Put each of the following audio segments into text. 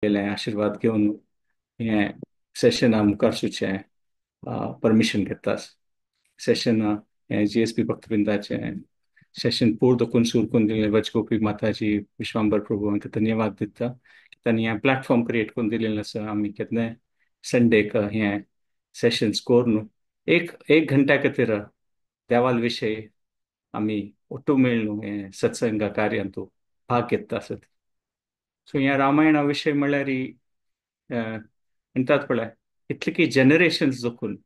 केलें आशीर्वाद घेवन हे सेशन मुखार सुचें परमिशन घेता सेशन हे जीएसपी भक्तवृंदाचे सेशन पोर दोकून सुरू करून दिलें वचगोपी माताजी विश्वांबर प्रभू हांकां धन्यवाद दिता तांणी हे प्लॅटफॉर्म क्रिएट करून दिलेलें आसा आमी केन्नाय संडेक हे सेशन्स कोर न्हू एक घंट्या खातीर देवाल विशयी आमी ओटू मेळून हे सत्संग कार्यांत भाग घेता आसत सो ह्या रामायणा विशयी म्हळ्यार म्हणटात पळय इतले की जनरेशन्स जोखून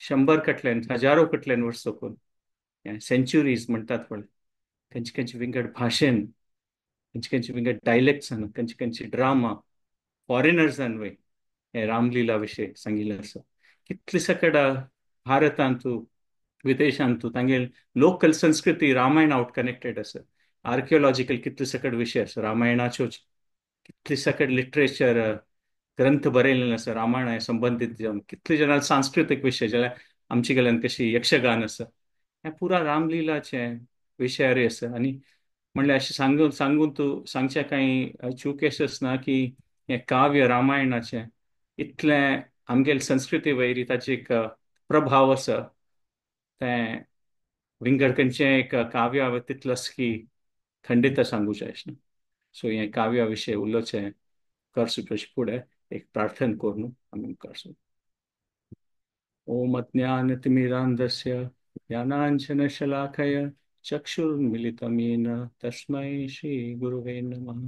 100 कटल्यान हजारो कटल्यान वर्स जोखून सेंच्युरीज म्हणटात पळय खंयचे खंयचे विंगड भाशेन खंयचे खंयचे विंगड डायलेक्ट्सान खंयचे खंयचे ड्रामा फॉरेनर्सान वय हे रामलीला विशयी सांगिल्लें आसा कितले सकट भारतांत विदेशांत तांगे लोकल संस्कृती रामायण आउट कनेक्टेड आसा आर्किओलॉजिकल कितले सकट विशय आसा रामायणाच्यो कितले सकट लिटरेचर ग्रंथ बरयलेले आसा रामायणा संबंधित जावन कितले जनाल सांस्कृतिक विशय जाल्यार आमचे कडल्यान कशी यक्षगान आसा हे पुरा रामलिलाचे विशयार आसा आनी म्हणल्यार अशें सांगून तूं सांगचे कांय चूकेस ना की हे काव्य रामायणाचे इतले आमगेल संस्कृती वयर ताचे एक प्रभाव आसा तें विंगड खंयचे एक काव्य तितलोच की खंडित सांगूचे ना सो हे काव्या विशयी उलोवचें करचें तशें फुडें एक प्रार्थना करून आमी मुखार सरया ओम अज्ञानतिमिरान्धस्य ज्ञानाञ्जनशलाकया चक्षुर्मिलितं येन तस्मै श्रीगुरवे नमः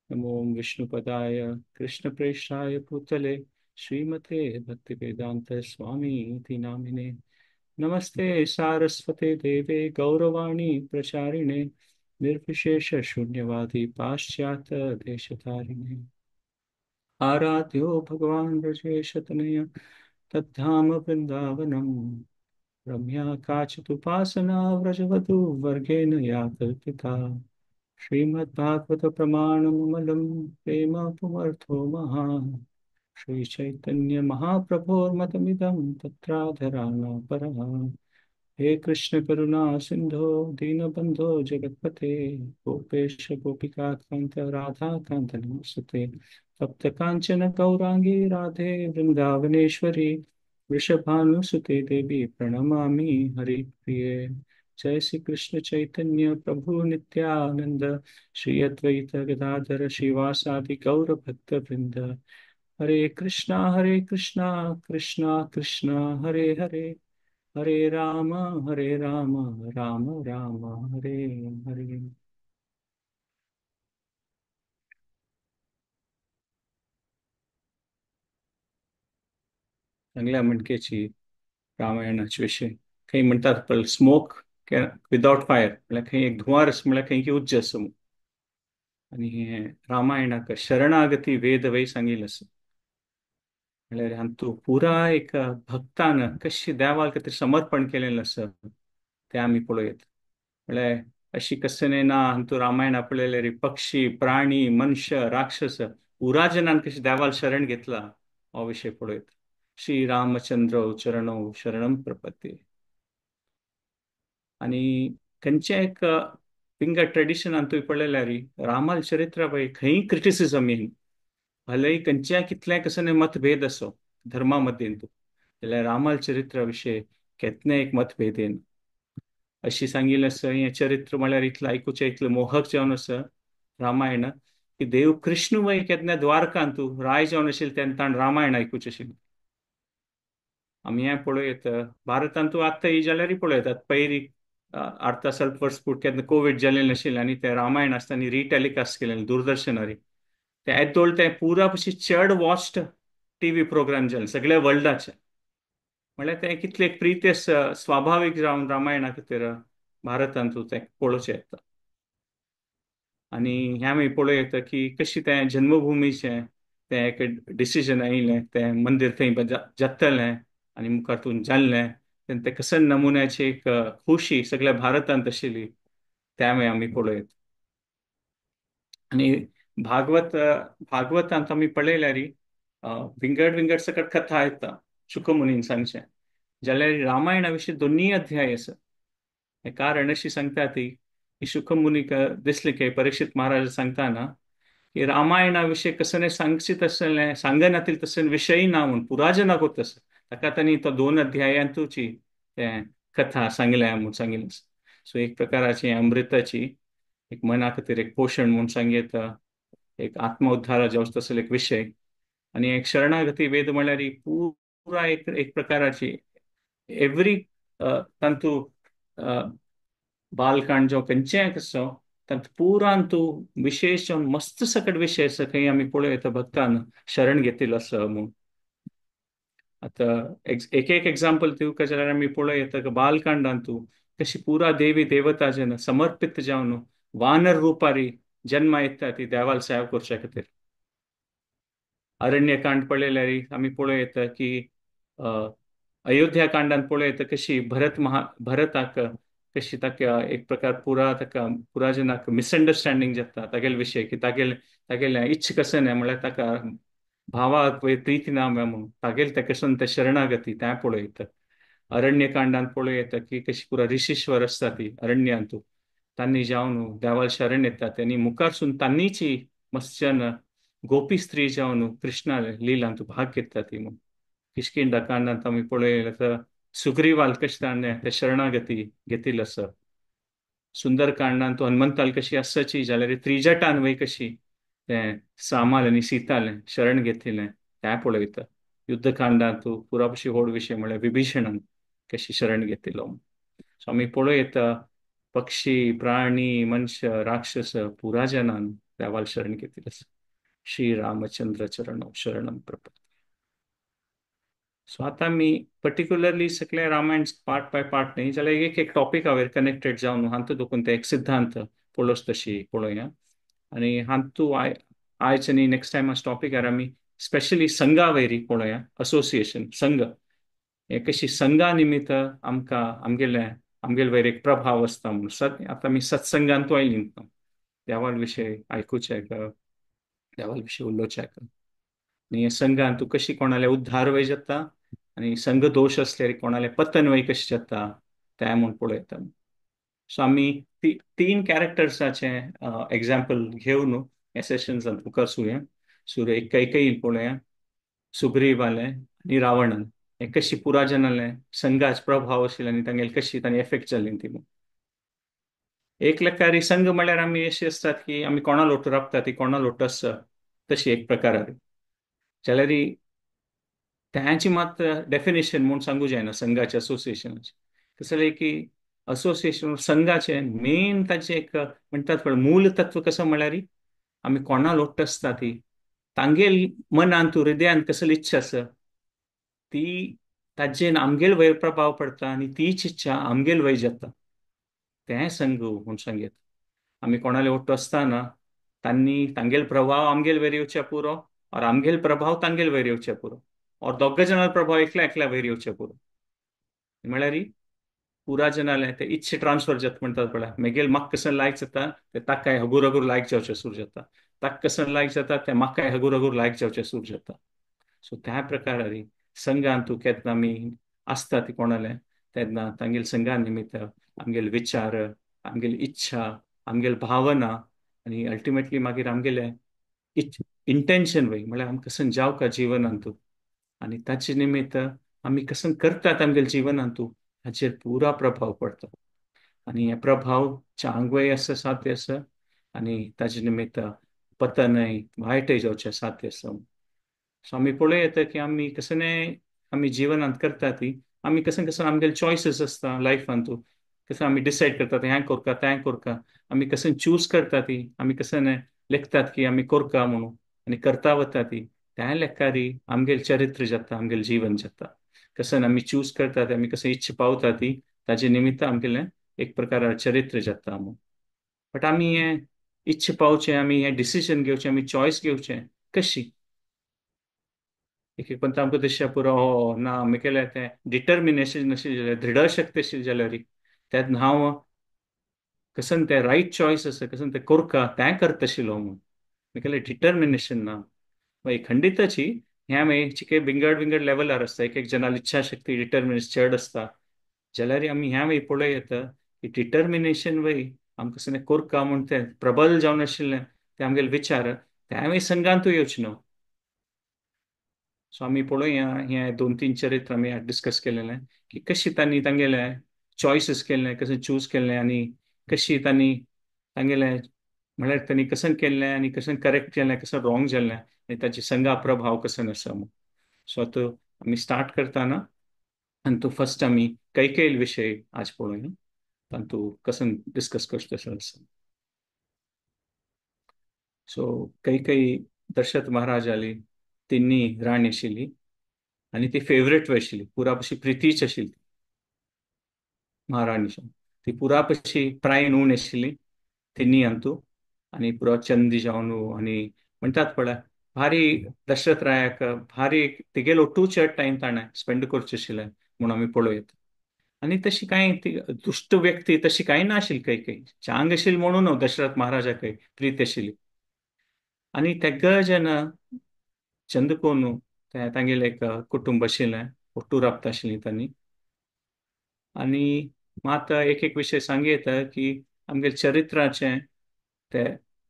नमो विष्णुपदाय कृष्णप्रेष्ठाय भूतले श्रीमते भक्तिवेदान्त स्वामी इति नामिने नमस्ते सारस्वते देवे गौरवाणी प्रचारिणे निर्विशेष शून्यवादी पाश्चात्य देशधारिणे आराध्यो भगवान् ब्रजेशतनय तद्धाम वृन्दावनम् रम्या काचिदुपासना व्रजवधू वर्गेण या कल्पिता श्रीमद्भागवत प्रमाणममलं प्रेम पुमर्थो महान् श्रीचैतन्य महाप्रभोर्मतमिदं तत्राधराणा परः हे कृष्ण करुणा सिंधो दीनबंधो जगतपते गोपेश गोपिका कांत राधा कांत नमस्ते तप्त कांचन गौरांगी राधे वृंदावनेश्वरी वृषभानुसुते देवी प्रणमामि हरिप्रिये जय श्री कृष्ण चैतन्य प्रभु नित्यानंद श्री अद्वैत गदाधर श्रीवासादि गौर भक्त वृंद हरे कृष्णा कृष्णा कृष्णा हरे हरे हरे राम राम राम हरे हरे चांगल्या म्हणकेची रामायणाचे विषय काही म्हणतात पण स्मोक विदाउट फायर म्हळ्यार खंय एक धुंवर आसा म्हळ्यार खंय की उज्ज आसा म्हणून आनी हे रामायणाक शरणागती वेद वय सांगिल्लो आसा म्हळ्यार हातूंत पुरा एक भक्तान कशी देवाक खातीर समर्पण केलेलें आसा तें आमी पळयत म्हळ्यार अशी कसले ना हातूंत रामायण पळयल्यार पक्षी प्राणी मनुष्य राक्षस पुरा जनान कशी देवाल शरण घेतला हो विषय पळयत श्री रामचंद्र चरणौ शरणं प्रपद्ये आणि खंयचे एक पिंग ट्रेडिशनान तुवें पळयल्यार रामाल चरित्र पळय खंय क्रिटिसिजम येयन भलेही खंयच्या कितले कसले मतभेद असो धर्मा मध्येन जाल्यार रामाल चरित्रा विशयी केन्ना एक मतभेद येना अशी सांगिल्लें आसा हें चरित्र म्हळ्यार इतलें आयकुचें इतलें मोहक जावन आसा रामायण की देव कृष्ण वय केन्ना द्वारकांत राय जावन आशिल्ले तेन्ना ताणें रामायण आयकुचें आशिल्लें आमी हें पळयत भारतांत आत्तां ही जाल्यार पळयतात पयलीं अर्धा स्वल्प वर्स केन्ना कोवीड जाल्लें नाशिल्लें आनी तें रामायण आसतना रिटेलिकास्ट केलें दूरदर्शनार ते येदोळ तें पुरा भशेन चड वॉच्ड टीव्ही प्रोग्राम जालें सगळ्या वर्ल्डाचे म्हळ्यार तें कितलें एक प्रिती स्वाभावीक जावन रामायणा खातीर भारतांत तें पळोवचें येता आनी हें आमी पळयत की कशी तें जन्मभुमीचें तें एक डिसिजन आयिल्लें तें मंदीर थंय जातलें आनी मुखार जाल्लें तें कसं नमुन्याची एक खुशी सगळ्या भारतांत आशिल्ली तें आमी पळयत आनी भागवत भागवतांत आमी पळयल्यार विंगड विंगड सकट कथा येता शुकमुनीन सांगचें जाल्यार रामायणा विशीं दोनूय अध्याय आसा कारण अशी सांगता ती की शुकमुनीक दिसलें की परीक्षित महाराज सांगताना की रामायणा विषय कसं नाही सांगची तसं नाही सांगनातील तसं विषयी ना म्हणून पुराजनाक होत तसं ताका त्यांनी तो 2 अध्यायांतूची ते कथा सांगल्या म्हणून सांगितलं. सो एक प्रकाराची अमृताची एक मना खातीर एक पोषण म्हणून सांगीत, एक आत्मउद्धारा जावं तसले एक विषय. आणि एक शरणागती वेद म्हळ्यार ही पुरा एक एक प्रकाराची एव्हरी तांतू बालकांड जो खंयचेय कसो तांत पुरान तूं विशेष जावन मस्त सकट विषय आसा खंय आमी पळयता भक्तान शरण घेतिल्लो आसा म्हणून. आता एक एक एग्जाम्पल दिवंक जाल्यार आमी पळयता की बालकांडांत तूं कशी पुरा देवी देवता जेन्ना समर्पित जावन वानर रुपारी जन्म येता ती देवाला सेवा करचे खातीर. अरण्यकांड पळयल्यार आमी पळयता की अ, अयोध्या कांडांत पळयता कशी भरताक कशी ताका एक प्रकार पुरा जनाक मिसअंडरस्टँडिंग जाता तागेले विशय की तागेले इच्छ कसे न्हय म्हळ्यार ताका भावाक प्रीती ना म्हणून तागेले ते कसून ते शरणागती त्या पळयता. अरण्यकांडांत पळयता की कशी पुरा ऋषीश्वर असता ती अरण्यांतू तांणी जावन देवाला शरण येता त्यांनी मुखारसून तांनीची मस्सन गोपी स्त्री जावन कृष्णा लिलांतू भाग घेता ती म्हणून. किष्किंधा कांडांत आमी पळयलें तर सुग्रीवाल कशें ताणें ते शरणागती घेतिल्लो आसा. सुंदरकांडांत तूं हनुमंताल कशी आसची जाल्यार त्रिजटान वय कशी तें सामाल आनी सीतालें शरण घेतिल्लें तें पळयता. युद्धकांडांत तूं पुरापशी व्हड विशय म्हळ्यार विभीषणान कशी शरण घेतिल्लो. सो आमी पळयता पक्षी प्राणी मनुष्य राक्षस पुरा जनान देवाल शरण घेतिल्लो आसा. श्री रामचंद्र चरण शरणम प्रपद्ये. सो आता मी पर्टिक्युलरली सगळे रामायण पार्ट बाय पार्ट नाही जाल्यार एक एक टॉपिक हांवें कनेक्टेड जावन हांतू देखून ते एक सिद्धांत पळोवच तशी पळोवया. आणि हांतू आयज आनी नेक्स्ट टायम टॉपिकार आमी स्पेशली संघा वयरी पळोवया. असोसिएशन संघ हे कशी संघा निमित्त आमकां आमगेले वयर एक प्रभाव आसता म्हणून आतां आमी सत्संगांतू आयली देवाल विशय आयकुचें देवाल विशय उलोवचें. आणि हे संघान तू कशी कोणाले उद्धार वय जाता आणि संघ दोष असल्यार कोणाले पतन वय कशी जाता ते म्हूण पळयता. सो आमी तीन कॅरेक्टर्साचे एग्जाम्पल घेवन हे सेशन्स मुखार सुरू एक पळोवया. सुग्रीवाले आनी रावणान हे कशी पुरा जनाले संघाच प्रभाव आशिल्ले आनी तांगेले कशी तांणी एफेक्ट जाल्ली ती म्हूण. एक लेखारी संघ म्हळ्यार आमी अशी असतात की आमी कोणा लोटू राबता ती कोणा लोटू आसता तशी एक प्रकार जाल्यार त्याची मात डेफिनेशन म्हणून सांगू जायना संघाचे असोसिएशनाचे. कसं जालें की असोसिएशन संघाचे मेन ताचे एक म्हणटात पळय मूल तत्व कसं म्हळ्यार आमी कोणा लोट्ट आसता ती तांगेल मनांत हृदयान कसली इच्छा आसा ती ताजेन आमगेल वयर प्रभाव पडटा आनी तीच इच्छा आमगेल वय जाता तें संघ म्हूण सांगेत. आमी कोणाले ओट्टो आसतना तांगेल प्रभाव आमगेल वयर येवचे पुरो और आमगेल प्रभाव तांगेल वयर येवचे पुरो और दोग जनांचो प्रभाव एकल्या एकल्या वयर येवचे पुरो म्हळ्यार पुरा जनाले ते इच्छे ट्रान्सफर जाता म्हणटात पळय. मेगेल म्हाका कसं लायक जाता ते ताकाय हगूर हगूर लायक जावचे सुरू जाता. ताका कसं लायक जाता ते म्हाकाय हगूर हगूर लायक जावचे सुरू जाता. सो त्या प्रकारान संघान तूं केन्ना आमी आसता ती कोणाले तेन्ना तांगेल संघा निमित्त आमगेले विचार आमगेली इच्छा आमगेल भावना आनी अल्टिमेटली मागीर आमगेले इंटेन्शन वय म्हळ्यार आमकां कसं जावका जिवनांतू आनी ताचे निमित्त आमी कसं करतात आमगेल्या जिवनांतू हाचेर पुरा प्रभाव पडटा. आनी हे प्रभाव चांगवय आसा साध्य आसा आनी ताजे निमित्त पतनय वायटय जावचे साध्य आसा. सो आमी पळय येता की आमी कसं आमी जिवनांत करता ती आमी कसं कसं आमगेले चॉयसीस आसता लायफांतू कसं आमी डिसायड करतात हें कोरका तें कोरका आमी कसं चूज करता ती आमी कसं लेखतात की आमी कोरका म्हणून आनी करता वता ती त्या लेखारी आमगेल चरित्र जाता आमगेल जीवन जाता. कसं आमी चूज करतात आमी कसं इच्छा पावता ती ताजे निमित्त आमगेलें एक प्रकार चरित्र जाता म्हणून. बट आमी हें इच्छा पावचें आमी हें डिसिजन घेवचें आमी चॉयस घेवचें कशी एक एक पंत आमकां दिसचे पुरो ना मुगेलें तें डिटर्मिनेशन अशें जाल्यार दृढ शक्ती आशिल्ली जाल्यार तेन्ना हांव कसं तें रायट चॉयस आसा कसं तें कोरका तें करता आशिल्लो म्हणून मुगेलें डिटर्मिनेशन ना खंडितची हें मागीर चिके विंगड लेवलार आसता. एक एक जनाली इच्छा शक्ती डिटर्मिनेशन चड आसता जाल्यार आमी ह्या मागीर पळय येता की डिटर्मिनेशन वय आमकां कसं कोरका म्हूण तें प्रबल जावन आशिल्लें ते आमगेले विचार त्यावेळी संघान तू येवच न्हू. सो आमी पळोवया हे दोन तीन चरित्र आमी डिस्कस केलेले की कशी तांणी तांगेले चॉयसीस केल्ले, कशें चूज केल्ले आनी कशी तांणी तांगेले म्हळ्यार तांणी कसन केल्लें आनी कसन करेक्ट केल्लें, कसन रॉंग जाल्लें आनी ताची संघा प्रभाव कसन आसा म्हूण. सो आतां आमी स्टार्ट करताना तांतू फर्स्ट आमी कैकेयी विशयी आज पळोवया. तांतू कसन डिस्कस करचें तसो आसा. सो कैकेयी दशरथ महाराज जाली तिन्नी राणी आशिल्ली आनी ती फेवरेट आशिल्ली, पुरा अशी प्रितीच आशिल्ली महाराणीच्या. ती पुरा अशी प्राय न्हूण आशिल्ली तिन्नी हातू. आनी पुरो चंदी जावन आनी म्हणटात पळय भारी दशरथ रायाक भारी तिगेलो टू चड टाइम ताणें स्पेंड करचें आशिल्लें म्हूण आमी पळयत. आनी तशी कांय ती दुश्ट व्यक्ती तशी कांय नाशिल्ली कैकेयी. चांग आशिल्ली म्हणून दशरथ महाराजाक प्रीत आशिल्ली. आनी तेका जेन्ना चंद्रकोन तांगेलें एक कुटुंब आशिल्लें, ओटूर राबता आशिल्लीं तांणी. आनी मात एक एक विशय सांगी येता की आमगे चरित्राचे ते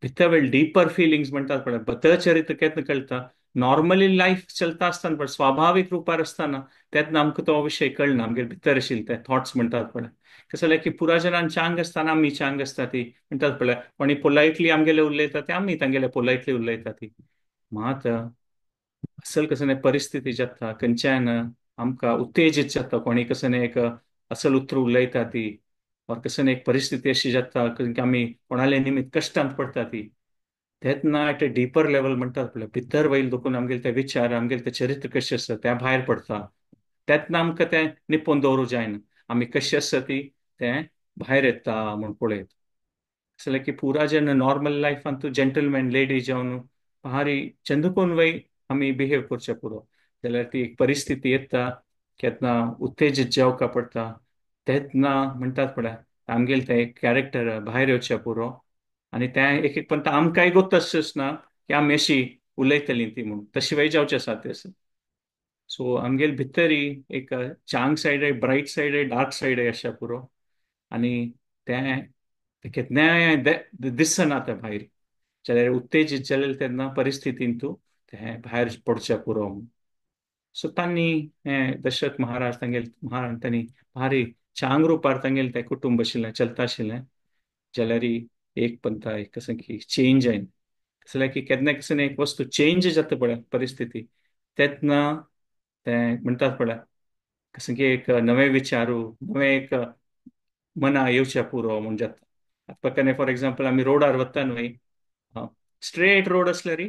भितर डीपर फिलिंग्स म्हणटात पळय भितर चरित्र केन्ना कळटा. नॉर्मली लायफ चलता आसतना पण स्वाभाविक रुपार आसतना तेन्ना आमकां तो विशय कळना. आमगे भितर आशिल्ले ते थॉट्स म्हणटात पळय कसं जालें की पुरायजनान चांग आसतना आमी चांग आसता ती म्हणटात पळय कोणी पोलायटली आमगेले उलयता ते आमी तांगेले पोलायटली उलयता ती. मात असल कसं परिस्थिती जाता खंयच्यान आमकां उत्तेजीत जाता कोणी कसं एक असल उतर उलयता ती और कसं एक परिस्थिती अशी जाता की आमी कोणाले निमित्त कश्टांत पडटा ती तेन्ना एट अ डिपर लेवल म्हणटात पळय भितर वयर दुखून आमगेले ते विचार आमगेले ते चरित्र कशें आसता त्या भायर पडता. तेन्ना आमकां तें निपोवन दवरूं जायना. आमी कशी आसता ती तें भायर येता म्हूण पळयत. असलें की पुरा जेन्ना नॉर्मल लायफान तूं जेंटलमॅन लेडी जावन भारी चंदूकोन वय आमी बिहेव करचे पुरो जाल्यार ती एक परिस्थिती येता केन्ना उत्तेजीत जावका पडटा तेन्ना म्हणटात पळय आमगेले ते कॅरेक्टर भायर येवचे पुरो. आनी ते एक एक पण आमकांय गोत आसना की आमी अशी उलयतलीं ती म्हूण तशी वेळ जावचे आसा ते. सो आमगेले भितर ही एक चांग सायड आहे, ब्राईट सायड आहे, डार्क सायड आहे अशा पुरो. आनी तें ते केन्नाय दिसना ते भायर जाल्यार उत्तेजीत जालें तेन्ना परिस्थितीन तूं तें भायर पडचें पुरो. सो तांणी दशरथ महाराज तांगेले महाराज तांणी भारी चांग रुपार तांगेलें तें कुटुंब आशिल्लें चलता आशिल्लें जाल्यार एक पंथा एक कसं की चेंज जायन कसं की केन्ना कसं एक वस्तू चेंज जाता पळय परिस्थिती तेन्ना तें म्हणटात पळय कसं की एक नवे विचारू नवे एक मना येवचे पुरो म्हूण जाता. आतां फॉर एक्झाम्पल आमी रोडार वता न्हय स्ट्रेट रोड आसल्यार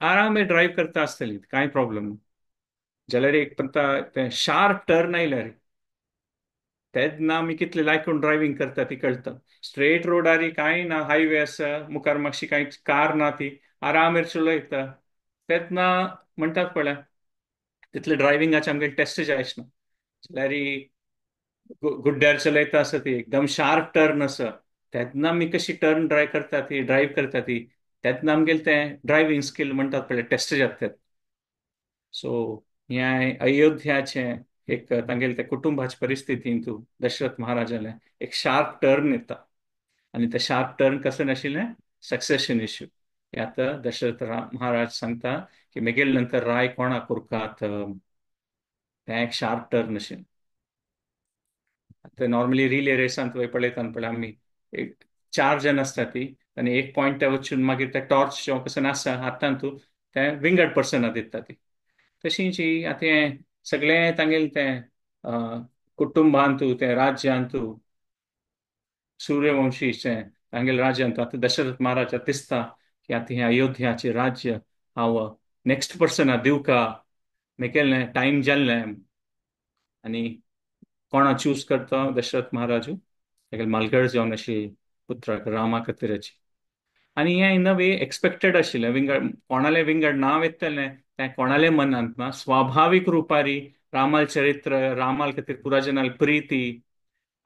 आरामे ड्रायव्ह करता आसतली कांय प्रॉब्लेम ना. जाल्यार एक पंता तें शार्प टर्न आयल्यार तेन्ना आमी कितले लायकून ड्रायव्हिंग करता ती कळटा. स्ट्रेट रोडार कांय ना हायवे आसा मुखार मातशी कांय कार ना ती आरामेर चलयता तेन्ना म्हणटात पळय तितले ड्रायव्हिंगाचे आमगे टेस्ट जायच ना. जाल्यार गुड्ड्यार चलयता आसा ती एकदम शार्प टर्न आसा तेन्ना आमी कशी टर्न ड्रायव्ह करता ती तेन्ना आमगेले तें ड्रायव्हिंग स्कील म्हणटात पळय टेस्ट जातात. सो हे अयोध्याचे एक तांगेले त्या कुटुंबाच्या परिस्थितीन तूं दशरथ महाराजाले एक शार्प टर्न येता. आनी ते शार्प टर्न कसं नाशिल्लें सक्सेशन इश्यू. हे आतां दशरथ महाराज सांगता की मेगेल नंतर राय कोणाक उरकात तें एक शार्प टर्न आशिल्लें. आतां नॉर्मली रिले रेसांत पळयता पळय आमी एक 4 जण आसता ती आनी एक पॉयंट वचून मागीर ते टॉर्च किंवा कसं आसा हातान तूं तें विंगड पर्सनाक दिता ती तशींच ही आतां हें सगळें तांगेलें तें कुटुंबान तूं तें राज्यान तूं सूर्यवंशीचें तांगेले राज्यान तूं आतां दशरथ महाराजाक दिसता की आतां हें अयोध्याचें राज्य हांव नेक्स्ट पर्सनाक दिवका मेगेलें टायम जाल्लें. आनी कोणा चूज करता दशरथ महाराजू तेगेले मालगड जावन अशी पुत्राक रामा खातीराची. आनी हें इन अ वे एक्सपेक्टेड आशिल्लें विंगड कोणालें विंगड नांव येतलें तें कोणालें मनांत ना स्वाभावीक रुपारी रामाल चरित्र रामाल खातीर पुराजनाल प्रिती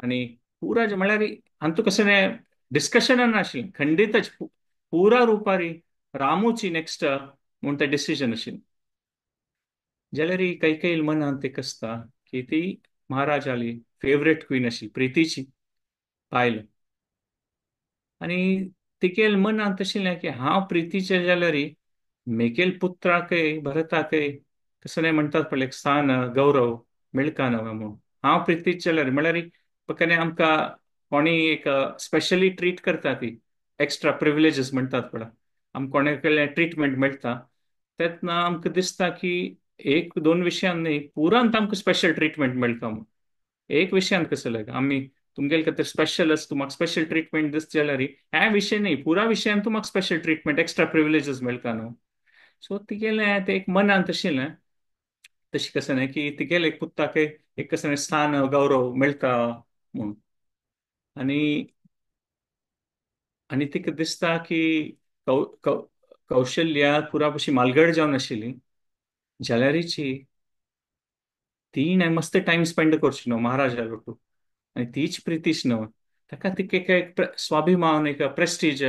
आनी पुरा म्हळ्यार हातूं कसं डिस्कशन नाशिल्लें खंडीतच पुरा रुपारी रामूची नेक्स्ट म्हूण तें डिसिजन आशिल्लें. जाल्यार ही कैकेयी मनांत एक आसता की ती महाराजाली फेवरेट क्वीन अशी प्रितीची बायल. आनी तिगेल मनांत तशिल्लें की हांव प्रितीचें जाल्यार मेगेल पुत्राकय भरताकय कसं नाही म्हणतात पडले स्थान गौरव मिळका नवं म्हणून हांव प्रितीच जाल्यार म्हळ्यार फकने आमकां कोणी एक स्पेशली ट्रीट करता ती एक्स्ट्रा प्रिविलेजीस म्हणतात पळय आमकां कोणे कडल्यान ट्रीटमेंट मेळटा तेन्ना आमकां दिसता की एक दोन विशयान न्ही पुरांत आमकां स्पेशल ट्रीटमेंट मेळटा म्हणून एक विशयान कसं लायक आमी तुमगेले खातीर स्पेशल आसा तूं म्हाका स्पेशल ट्रीटमेंट दिसता जाल्यार ह्या विशय न्ही पुरा विशयान तूं म्हाका स्पेशल ट्रीटमेंट एक्स्ट्रा प्रिविलेजीस मेळटा न्हू सो तिगेलें ते एक मनांत तशिल्लें तशी कसं नाही की तिगेले एक पुत्ताक एक कसं नाही स्थान गौरव मेळटा म्हणून आणि आणि तिका दिसता की कौ, कौ, कौशल्या पुरा कशी मालगड जावन आशिल्ली जाल्यारीची ती नाही मस्त टाइम स्पेंड करची न्हू महाराजा लोटू आणि तीच प्रितीश न्हू ताका तिका एक स्वाभिमान एक प्रेस्टीज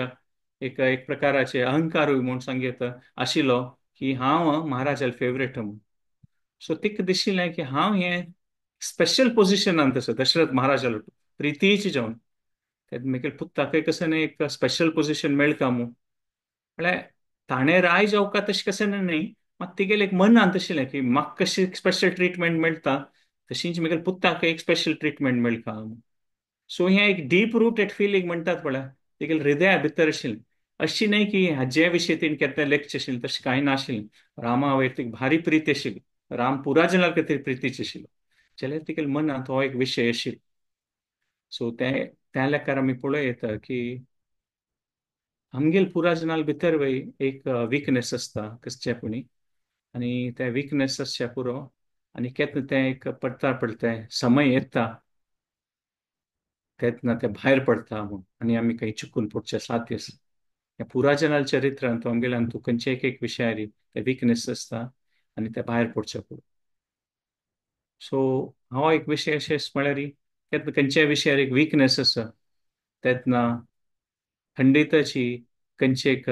एक एक प्रकाराचे अहंकारूय म्हणून सांगीत आशिल्लो की हांव महाराजाल फेवरेट म्हणून सो तिका दिशिल्लें की हांव हें स्पेशल पोझिशनान तसो दशरथ महाराजा लोटू प्रितीच जावन मुगेल पुत्ताकय कसं न्ही एक स्पेशल पोझिशन मेळटा म्हणून म्हळ्यार ताणें राय जावका तशें कशें न्ही मात तेगेलें एक मनांत तशिल्लें की म्हाका कशी स्पेशल ट्रीटमेंट मेळटा तशींच म्हगेल्या पुत्ताक एक स्पेशल ट्रीटमेंट मेळटा सो हें एक डीप रुटेड फिलींग म्हणटात पळय तेगेल्या हृदया भितर आशिल्लें अशी न्ही की हाजे विशीं तिणें केन्ना लेखचें आशिल्लें तशें कांय नाशिल्लें रामा वयर तिका भारी प्रीती आशिल्ली राम पुरा जनां खातीर प्रितीच आशिल्लो जाल्यार तिगेल्या मनांत हो एक विशय आशिल्लो सो त्या लेकार आमी पळयत की आमगेल पुरा जनाल भितर वय एक वीकनेस आसता कसचेपणी आणि त्या वीकनेस आसच्या पुरो आणि केन्ना तें एक पडटा पडता समय येता तेन्ना ते भायर पडता म्हणून आणि आमी काही चुकून पडचे साध्य आसा ह्या पुरा जनाल चरित्रांत आमगेल्यान तूं खंयचे एक विशयारी ते वीकनेस आसता आणि ते भायर पडचे पडून सो हो एक विशय अशें म्हळ्यार केन्ना खंयच्याय विशयार एक वीकनेस आसा तेन्ना खंडिताची खंयचे एक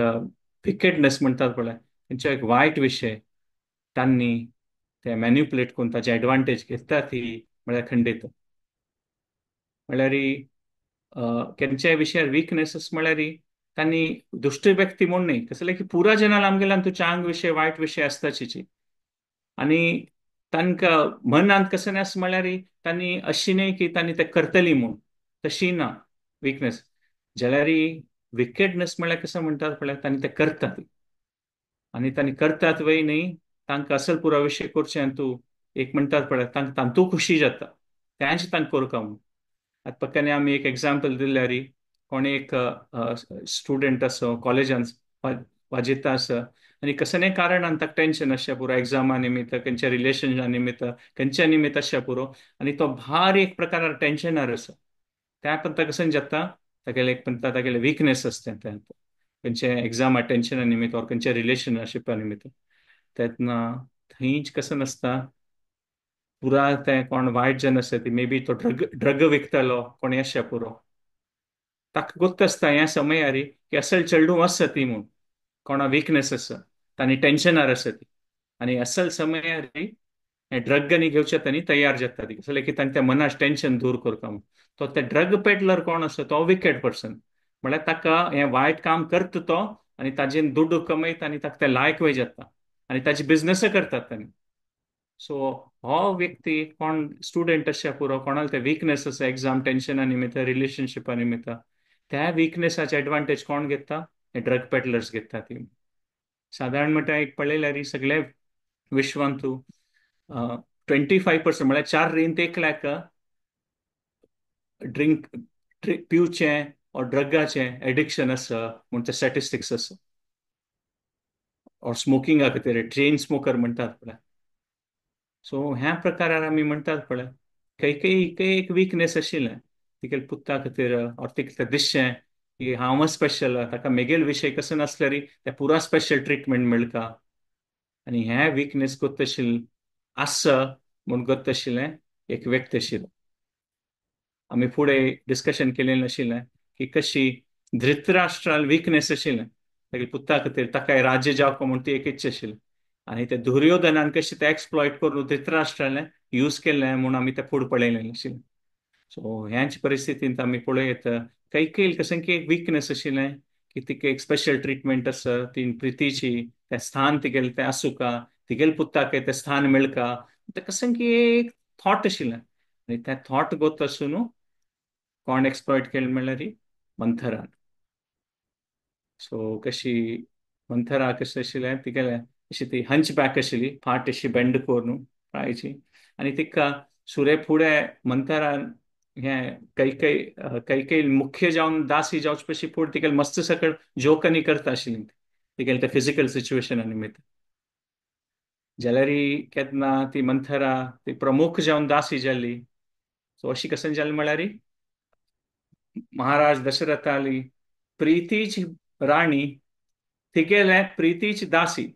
विकेडनेस म्हणतात पळय खंयचो एक वायट विशय तांणी ते मॅन्युप्युलेट करून ताचे एडवांटेज घेता ती म्हळ्यार खंडित म्हळ्यार खंयच्याय विशयार वीकनेस म्हळ्यार तांणी दुष्ट व्यक्ती म्हूण न्ही कसले की पुरा जनाल आमगेल्यान तुझे आंग विशय वायट विशय आसताची आणि तांकां मनांत कसं नास म्हळ्यार तांणी अशी न्ही की तांणी ते करतली म्हूण तशी ना वीकनेस जाल्यार विकेडनेस म्हळ्यार कसं म्हणटात पळय तांणी ते करतात आणि तांणी करतात वय न्ही तांकां असल पुरा विशय करचे आनी तूं एक म्हणटात पळय तांकां तांतू खुशी जाता तेच तांकां करता म्हणून आतां पक्याने आमी एक एग्जाम्पल दिल्यार कोणी एक स्टुडंट असो कॉलेजान वाजेता आसा आणि कसं नाही कारणान ताका टेन्शन आसच्या पुरो एग्जामा निमित्त खंयच्या रिलेशना निमित्त खंयच्या निमित्त आसच्या पुरो आणि तो भार एक प्रकारार टेन्शनार आसा त्या पण कसं जाता तागेले एक पण तागेले वीकनेस असते खंयचे एग्जामा टेन्शना निमित्त और खंयच्या रिलेशनशिपा निमित्त तेन्ना थंयच कसं नासता पुरा ते कोण वायट जन आसा ती मे बी तो ड्रग विकतलो कोणी आसच्या पुरो ताका गोत्त आसता ह्या समयार की असल चेडूं आसा ती म्हूण कोणा वीकनेस आसा तांणी टेन्शनार आसा ती आणि असल समयार हे ड्रग आनी घेवचे तांणी तयार जाता ती कसले की तांच्या मनाच टेन्शन दूर करता म्हणून तो ते ड्रग पेडलर कोण आसा तो विकेड पर्सन म्हळ्यार ताका हे वायट काम करता तो आणि ताजेन दुड्ड कमयता आणि ताका ते लायक वय जाता आणि ताजी बिझनस करतात तांणी सो हो व्यक्ती कोण स्टुडंट आसच्या पुरो कोणाला ते वीकनेस आसा एग्जाम टेन्शना निमित्त रिलेशनशिपा निमित्त त्या विकनेसाचे एडवांटेज कोण घेता हे ड्रग पेडलर्स घेता ती साधारण म्हणटा एक पळयल्यार सगळे विश्वांत तूं 25% म्हळ्यार 4 रीन एक लाख ड्रिंक पिवचें और ड्रगाचें एडिक्शन आसा म्हण ते स्टॅटिस्टिक्स आसा और स्मोकिंगा खातीर चेन स्मोकर म्हणटात पळय सो ह्या प्रकारान आमी म्हणटात पळय खंय एक वीकनेस आशिल्लें तिगेले पुत्ता खातीर और तिका दिसचें की हांव स्पेशल ताका मेगेल विशय कसो नासल्यार ते पुरा स्पेशल ट्रीटमेंट मेळटा आणि हे वीकनेस कोत्त आशिल्लें आसा म्हूण कोत्त आशिल्लें एक व्यक्ती आशिल्लो आमी फुडें डिस्कशन केलें आशिल्लें की कशी धृतराष्ट्राल वीकनेस आशिल्लें तागे पुत्ता खातीर ताकाय राज्य जावप म्हूण ती एक इच्छा आशिल्ली आणि ते दुर्योधनान कशें ते एक्सप्लॉयट करून धृतराष्ट्रालें यूज केल्लें म्हूण आमी ते फुडें पळयलें आशिल्लें सो ह्याच परिस्थितींत आमी पळयत काही कसं की एक वीकनेस आशिल्लें की तिका एक स्पेशल ट्रीटमेंट आसा ती प्रितीची तें स्थान तिगेलें तें आसूं का, तिगेल पुत्ताक तें स्थान मेळका, तें कशें की एक थॉट आशिल्लें. आनी तें थॉट गोत आसून कोण एक्सप्लॉयट केलें म्हणल्यार ही मंथरान. सो कशी मंथरा कशें आशिल्लें तिगेलें अशी ती हंच बॅक आशिल्ली, फाट अशी बेंड करून पांयाची. आनी तिका सुरे फुडें मंथरान हें कैकेयी मुख्य जावन दासी जावचे पयलीं फुडें तिगेलें मस्त सकट जोक आनी करता आशिल्ली तिगेलें त्या फिजिकल सिच्युएशना निमित्त. जाल्यार ही केन्ना ती मंथरा ती प्रमुख जावन दासी जाल्ली. सो अशी कशें जालें म्हळ्यार ही महाराज दशरथाली प्रीतीची राणी तिगेले प्रीतीची दासी.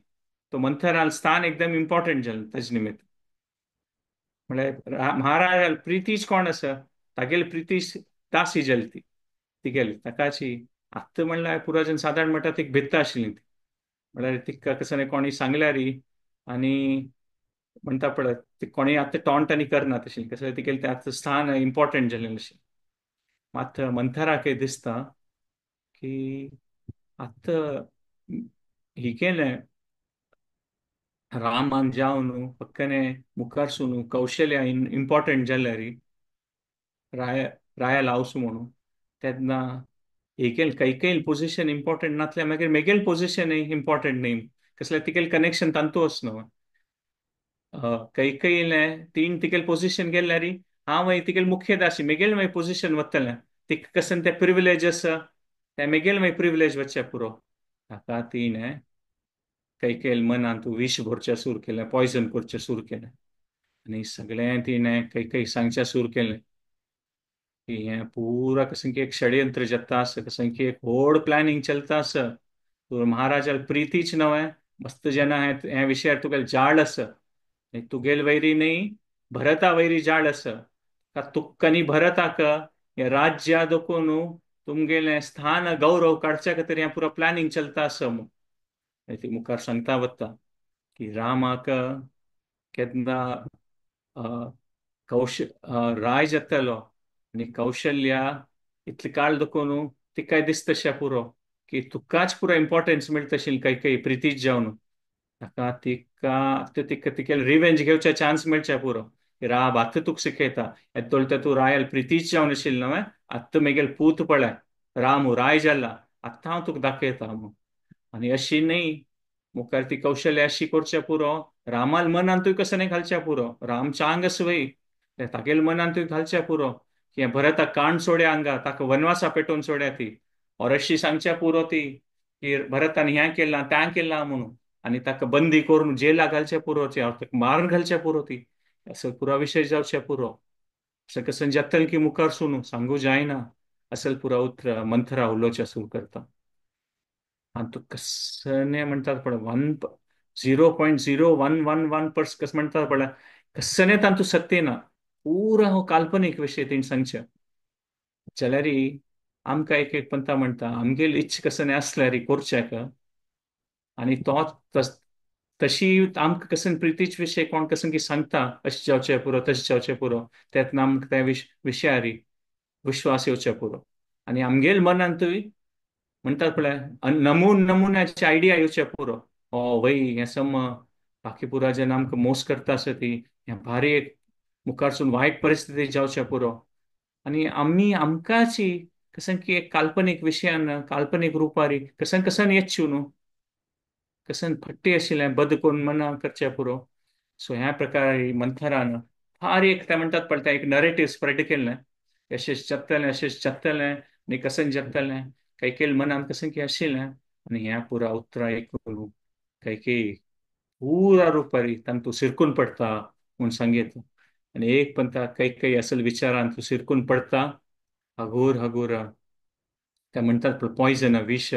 तो मंथराल स्थान एकदम इम्पॉर्टंट जालें ताजे निमित्त. म्हळ्यार महाराज प्रितीश कोण आसा, तागेली प्रितीश दासी जाली ती तिगेली ताकाची. आत्ता म्हणल्यार पुराजन साधारण म्हणटा ती भित्त आशिल्ली ती. म्हळ्यार तिका कसं कोणी सांगल्यार आनी म्हणटा पळय ती कोणी आतां टॉन्ट आनी करना तशी कसं तिगेलें तें आतां स्थान इम्पॉर्टंट जालें अशें. मात मंथराक दिसता की आत्ता ही केलें रामान जावन पक्कने मुखारसून कौशल्या इम्पॉर्टंट जाल्यार राय रायाल हावस म्हणून तेन्ना हेगेल कैकेल पोझिशन इम्पॉर्टंट नासल्यार मागीर मेगेल पोझिशन इम्पॉर्टंट न्ही. कसल्यार तिगेल कनेक्शन तांतू न्हू. कैकेयीलें तीन तिगेल पोझिशन गेल्यार हांव तिगेल मुख्य दासी मेगेल मागीर पोझिशन वतलें. तिका कसन ते प्रिविलेज आसा ते मेगेल मागीर प्रिविलेज वचचे पुरो. ताका तीन कैकेल मनान तूं विश भरचें सुरू केलें, पॉयझन करचें सुरू केलें. आनी सगळें तिणें कैकेयी सांगचें सुरू केलें की हें पुरा कशें की एक षडयंत्र जाता आसा, कशें की एक व्हड प्लॅनिंग चलता आसा. महाराजाल प्रितीच न्हय मस्त जेन्ना हे विशयार तुगेलें जाळ आसा तुगेल वैरी न्ही भरता वैरी जाळ आसा का तुक्क न्ही भरताक हे राज्या दोकून तुमगेलें स्थान गौरव काडच्या खातीर हें पुरो प्लॅनिंग चलता आसा म्हूण ती मुखार सांगता वता की रामाक केन्ना राय जातालो आनी कौशल्या इतले काळ दुखून तिकाय दिसतशें पुरो की तुकाच पुरो इम्पॉर्टन्स मिळत आशिल्ली कैकेयी प्रितीच जावन ताका तिका तिगेले रिवेंज घेवचे चान्स मेळचे पुरो. राब आत्ता तुका शिकयता येतोळ्या तूं रायल प्रितीच जावन आशिल्ली न्हय आत्ता मेगेल पूत पळय रामू राय जाल्ला आत्ता हांव तुका दाखयता म्हूण. आनी अशी न्ही मुखार ती कौशल्य अशी करचें पुरो रामाल मनान तुवें कसं नाही घालचें पुरो. रामच्या आंग सवय तागेल मनान तुवें घालचें पुरो की हें भरताक काण सोड्या हांगा ताका वनवासा पेटोवन सोड्या ती और अशी सांगच्या पुरो ती की भरतान हें केलां तें केलां म्हणून आनी ताका बंदी करून जेला घालचे पुरो ताका मारून घालचे पुरो ती असो पुरो विशय जावचे पुरो. असं कसं जातल की मुखार सुनू सांगू जायना असल पुरा उतर मंथरा उलोवचें सुरू करता. आणि तो कसं म्हणतात पळय 0.0111% कसं म्हणतात पळय कसं तांतू सत्य ना पुरा हो काल्पनीक विशय तेणी सांगचे जाल्यार आमकां एक एक पंता म्हणटा आमगेल इच्छ कसं आसल्यार करचेक आनी तो तशी आमकां कसं प्रितीच विशय कोण कसं की सांगता अशें जावचें पुरो तशें जावचें पुरो तेन्ना आमकां त्या विशयार विश्वास येवचे पुरो. आनी आमगेल मनान तुवें म्हणटात पळय नमून नमुन्याची आयडिया येवचे पुरो वय हें सम बाकी पुरा जेन्ना आमकां मोस करता आसता ती हें भारी एक मुखारसून वायट परिस्थिती जावचे पुरो. आनी आमी आमकांच कसन की एक काल्पनीक विशयान काल्पनीक रुपारी कसन कसन येतच्यो न्हू कसन फट्टी आशिल्लें बद करून मना करचें पुरो. सो ह्या प्रकारे मंथरान फार एक ते म्हणटात पळय ते एक नरेटिव्ह स्प्रेड केल्लें अशें जगतलें आनी कसन जगतलें कैकेल मनान कसन की आशिल्लें आनी ह्या पुरा उतरां एक कैकेयी पुरा रुपारी तांतू सिरकून पडटा म्हूण सांगीत. आनी एक पंता कैकेयी असल विचारान तूं सिरकून पडटा हगूर हगूर ते म्हणटात पळय पॉयझन विश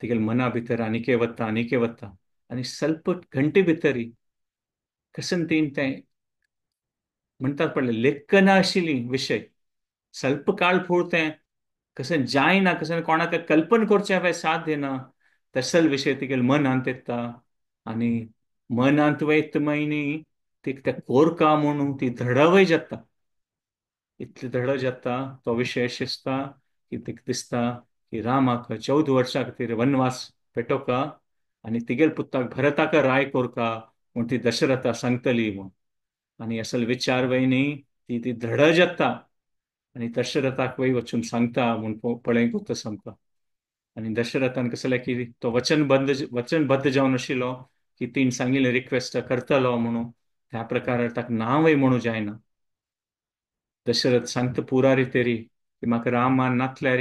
तिगेल मना भितर आनिके वता आनी ಸ್ವಲ್ಪ घंटे भितर कसन तीन तें म्हणटात पळय लेखना आशिल्ली विशय ಸ್ವಲ್ಪ काळ फुडें कसं जायना कसं कोणाक कल्पना करच्या पळय साध्य ना तसल विशय तिगेल मनांत येता आनी मनांत वयत न्ही ती ते कोरका म्हणून ती धडवय जाता इतली धड जाता तो विशय अशें दिसता की तिका दिसता की रामाक 14 वर्सां खातीर वनवास पेटोवका आनी तिगेल पुत्ताक भरताका राय कोरका म्हूण ती दशरथा सांगतली म्हूण. आनी असल विचार वयनी ती धड जाता आनी दशरथाक वय वचून सांगता म्हूण पळय गुप्त आमकां. आनी दशरथान कसं जालें की तो वचनबद्ध जावन आशिल्लो की तीन सांगिल्लें रिक्वेस्ट करतलो म्हणून त्या प्रकारान ताका नांवय म्हणू जायना. दशरथ सांगता पुरा रितेरी की म्हाका रामान नातल्यार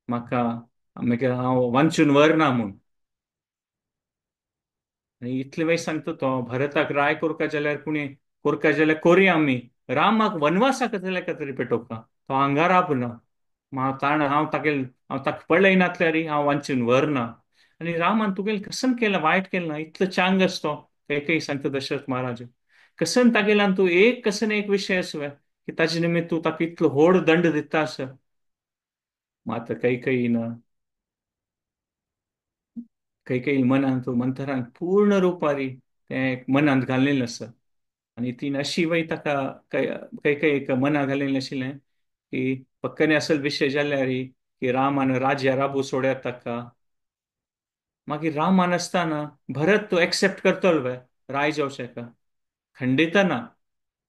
म्हाका मागीर हांव वांचून व्हरना म्हूण. आनी इतले वेळ सांगता तो भरताक राय कोरता जाल्यार कोरता जाल्यार कोरया आमी. रामाक वनवासाक जाल्यार तरी पेटोवपा तो आंगार ना. हांव ताका पळय नातल्यार हांव वांचून व्हरना. आनी रामान तुगेल कसन केलं वायट केलं ना इतलो चांग असतो काही सांगता दशरथ महाराज. कसन तागेल्यान तू एक कसन एक विषय असो की ताजे निमित्त तू ताका इतलो व्हड दंड दिता आस. मात काही ना काही मनांत मंथरान पूर्ण रुपारी ते मनांत घालिल्लें आसा. आनी ती अशी वय ताका काही एक मना घालिल्लें आशिल्लें की पक्कने असल विषय जाल्यार की रामान राज्य राबू सोडयात ताका. मागीर रामान आसतना भरत तो एक्सेप्ट करतलो वय राय जावचेका खंडित ना.